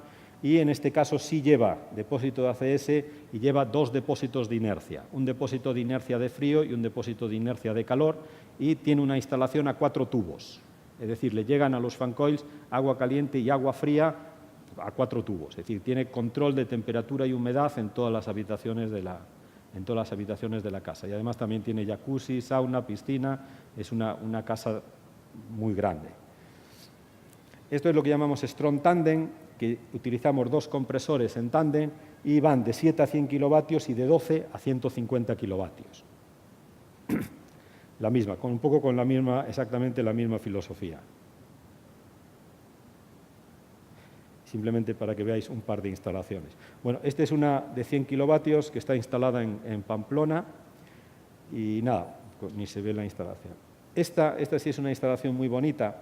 y en este caso sí lleva depósito de ACS y lleva 2 depósitos de inercia. Un depósito de inercia de frío y un depósito de inercia de calor y tiene una instalación a 4 tubos. Es decir, le llegan a los fan coils agua caliente y agua fría a 4 tubos. Es decir, tiene control de temperatura y humedad en todas las habitaciones de la casa. Y además también tiene jacuzzi, sauna, piscina. Es una casa muy grande. Esto es lo que llamamos Strong Tandem, que utilizamos 2 compresores en tándem y van de 7 a 100 kilovatios y de 12 a 150 kilovatios. La misma, exactamente la misma filosofía. Simplemente para que veáis un par de instalaciones. Bueno, esta es una de 100 kilovatios que está instalada en Pamplona y nada, ni se ve la instalación. Esta sí es una instalación muy bonita.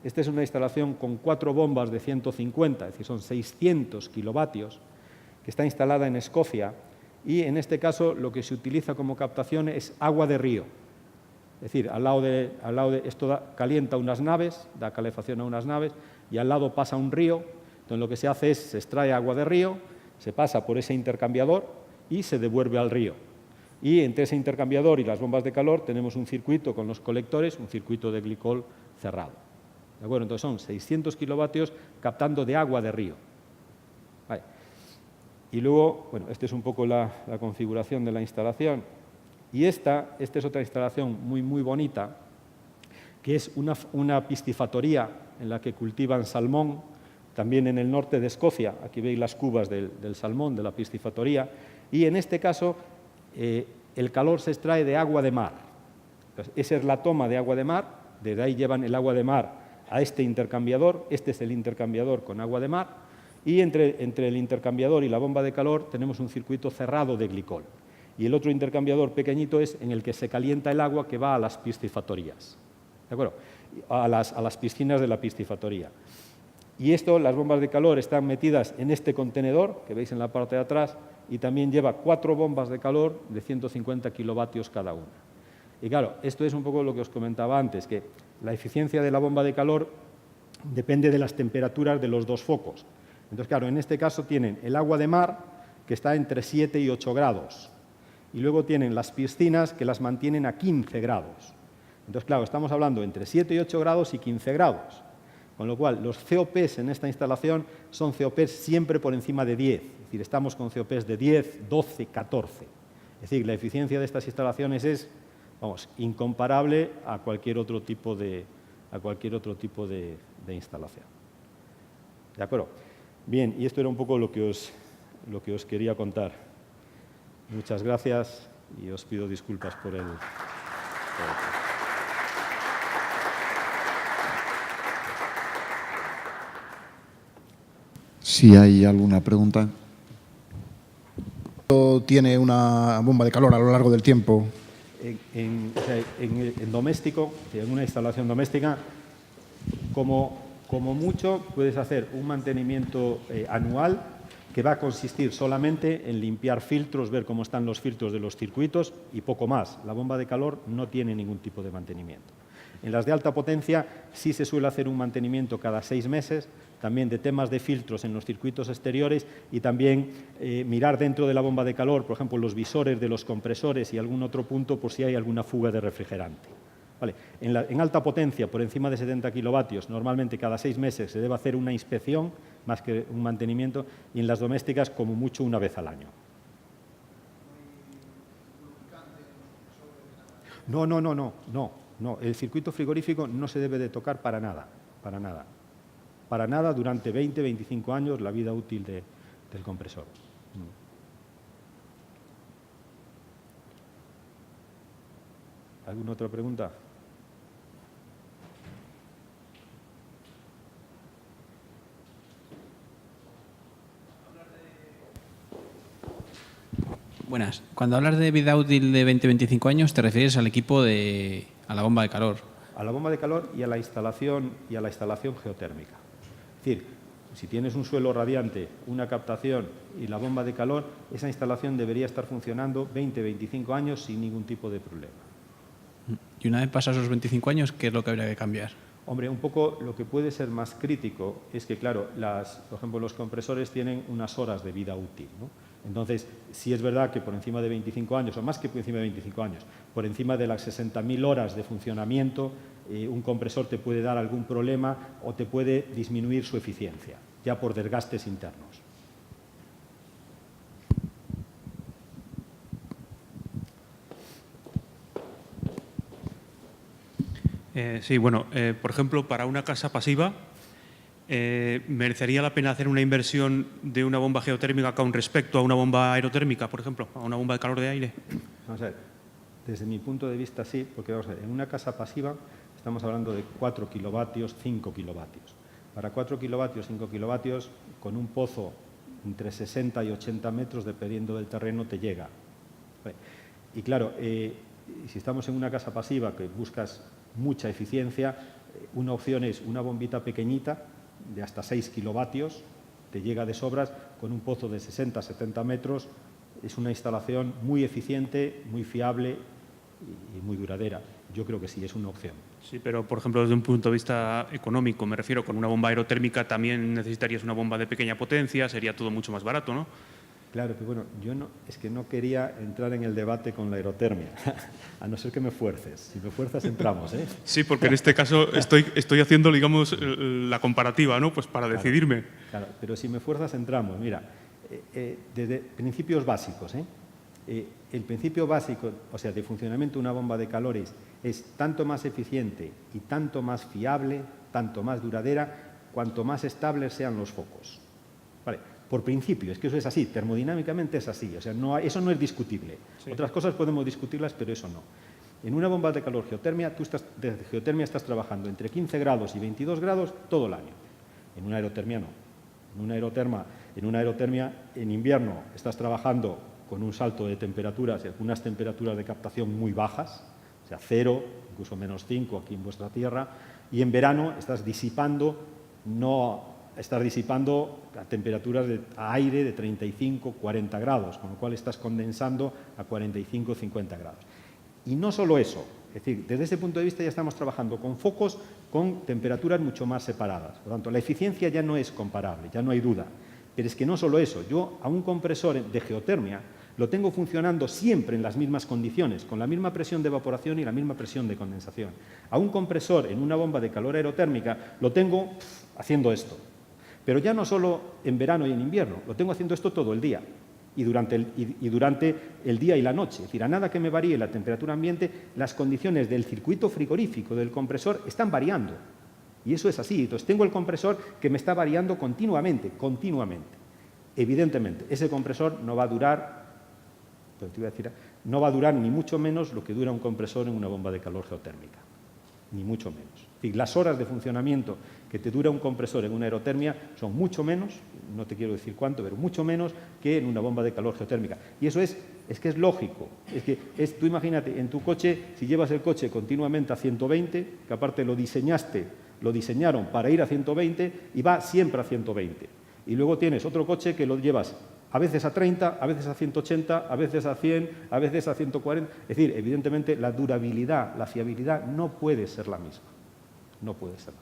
Esta es una instalación con 4 bombas de 150, es decir, son 600 kilovatios, que está instalada en Escocia y en este caso lo que se utiliza como captación es agua de río. Es decir, esto calienta unas naves, da calefacción a unas naves, y al lado pasa un río. Entonces lo que se hace es, se extrae agua de río, se pasa por ese intercambiador y se devuelve al río. Y entre ese intercambiador y las bombas de calor tenemos un circuito con los colectores, un circuito de glicol cerrado. ¿De acuerdo? Entonces son 600 kilovatios captando de agua de río. Vale. Y luego, bueno, esta es un poco la configuración de la instalación. Y esta es otra instalación muy, muy bonita, que es una piscifactoría en la que cultivan salmón, también en el norte de Escocia. Aquí veis las cubas del salmón, de la piscifactoría. Y en este caso, el calor se extrae de agua de mar. Entonces, esa es la toma de agua de mar, desde ahí llevan el agua de mar a este intercambiador. Este es el intercambiador con agua de mar. Y entre el intercambiador y la bomba de calor tenemos un circuito cerrado de glicol. Y el otro intercambiador pequeñito es en el que se calienta el agua que va a las piscifactorías, ¿de acuerdo? A las piscinas de la piscifactoría. Y las bombas de calor están metidas en este contenedor que veis en la parte de atrás y también lleva 4 bombas de calor de 150 kilovatios cada una. Y claro, esto es un poco lo que os comentaba antes, que la eficiencia de la bomba de calor depende de las temperaturas de los dos focos. Entonces, claro, en este caso tienen el agua de mar, que está entre 7 y 8 grados, y luego tienen las piscinas, que las mantienen a 15 grados. Entonces, claro, estamos hablando entre 7 y 8 grados y 15 grados, con lo cual los COPs en esta instalación son COPs siempre por encima de 10, es decir, estamos con COPs de 10, 12, 14. Es decir, la eficiencia de estas instalaciones es, vamos, incomparable a cualquier otro tipo de instalación. ¿De acuerdo? Bien, y esto era un poco lo que os quería contar. Muchas gracias y os pido disculpas por el... Si hay alguna pregunta. ¿Tiene una bomba de calor a lo largo del tiempo? En doméstico, en una instalación doméstica, como mucho puedes hacer un mantenimiento anual que va a consistir solamente en limpiar filtros, ver cómo están los filtros de los circuitos y poco más. La bomba de calor no tiene ningún tipo de mantenimiento. En las de alta potencia sí se suele hacer un mantenimiento cada 6 meses, también de temas de filtros en los circuitos exteriores y también mirar dentro de la bomba de calor, por ejemplo, los visores de los compresores y algún otro punto por si hay alguna fuga de refrigerante. Vale. En alta potencia, por encima de 70 kilovatios, normalmente cada 6 meses se debe hacer una inspección más que un mantenimiento, y en las domésticas como mucho una vez al año. No. El circuito frigorífico no se debe de tocar para nada, para nada. Para nada durante 20, 25 años la vida útil del compresor. ¿Alguna otra pregunta? Buenas. Cuando hablas de vida útil de 20-25 años, te refieres al equipo a la bomba de calor. A la bomba de calor y a la instalación geotérmica. Es decir, si tienes un suelo radiante, una captación y la bomba de calor, esa instalación debería estar funcionando 20-25 años sin ningún tipo de problema. Y una vez pasados esos 25 años, ¿qué es lo que habría que cambiar? Hombre, un poco lo que puede ser más crítico es que, claro, por ejemplo, los compresores tienen unas horas de vida útil, ¿no? Entonces, sí es verdad que por encima de 25 años, o más que por encima de 25 años, por encima de las 60.000 horas de funcionamiento, un compresor te puede dar algún problema o te puede disminuir su eficiencia, ya por desgastes internos. Sí, bueno, por ejemplo, para una casa pasiva, ¿merecería la pena hacer una inversión de una bomba geotérmica con respecto a una bomba aerotérmica, por ejemplo, a una bomba de calor de aire? Vamos a ver, desde mi punto de vista sí, porque vamos a ver, en una casa pasiva estamos hablando de 4 kilovatios, 5 kilovatios. Para 4 kilovatios, 5 kilovatios, con un pozo entre 60 y 80 metros, dependiendo del terreno, te llega. Y claro, si estamos en una casa pasiva que buscas mucha eficiencia, una opción es una bombita pequeñita de hasta 6 kilovatios, te llega de sobras, con un pozo de 60-70 metros, es una instalación muy eficiente, muy fiable y muy duradera. Yo creo que sí, es una opción. Sí, pero por ejemplo, desde un punto de vista económico, me refiero, con una bomba aerotérmica también necesitarías una bomba de pequeña potencia, sería todo mucho más barato, ¿no? Claro, pero bueno, es que no quería entrar en el debate con la aerotermia, a no ser que me fuerces. Si me fuerzas, entramos, ¿eh? Sí, porque en este caso estoy haciendo, digamos, la comparativa, ¿no? Pues para decidirme. Claro, pero si me fuerzas, entramos. Mira, desde principios básicos, el principio básico, o sea, de funcionamiento de una bomba de calor es tanto más eficiente y tanto más fiable, tanto más duradera, cuanto más estables sean los focos. ¿Vale? Por principio, es que eso es así, termodinámicamente es así, o sea, eso no es discutible. Sí. Otras cosas podemos discutirlas, pero eso no. En una bomba de calor geotermia, desde geotermia estás trabajando entre 15 grados y 22 grados todo el año. En una aerotermia no. En una aerotermia, en invierno estás trabajando con un salto de temperaturas, unas temperaturas de captación muy bajas, o sea, 0, incluso -5 aquí en vuestra tierra, y en verano estás disipando a temperaturas a aire de 35-40 grados, con lo cual estás condensando a 45-50 grados. Y no solo eso, es decir, desde ese punto de vista ya estamos trabajando con focos con temperaturas mucho más separadas. Por lo tanto, la eficiencia ya no es comparable, ya no hay duda. Pero es que no solo eso, yo a un compresor de geotermia lo tengo funcionando siempre en las mismas condiciones, con la misma presión de evaporación y la misma presión de condensación. A un compresor en una bomba de calor aerotérmica lo tengo haciendo esto. Pero ya no solo en verano y en invierno, lo tengo haciendo esto todo el día y durante el día y la noche. Es decir, a nada que me varíe la temperatura ambiente, las condiciones del circuito frigorífico del compresor están variando. Y eso es así. Entonces, tengo el compresor que me está variando continuamente. Evidentemente, ese compresor no va a durar, no va a durar ni mucho menos lo que dura un compresor en una bomba de calor geotérmica. Ni mucho menos. Es decir, las horas de funcionamiento que te dura un compresor en una aerotermia son mucho menos, no te quiero decir cuánto, pero mucho menos que en una bomba de calor geotérmica. Y eso es que es lógico. Tú imagínate, en tu coche, si llevas el coche continuamente a 120, que aparte lo diseñaron para ir a 120 y va siempre a 120. Y luego tienes otro coche que lo llevas a veces a 30, a veces a 180, a veces a 100, a veces a 140. Es decir, evidentemente la durabilidad, la fiabilidad no puede ser la misma. No puede ser.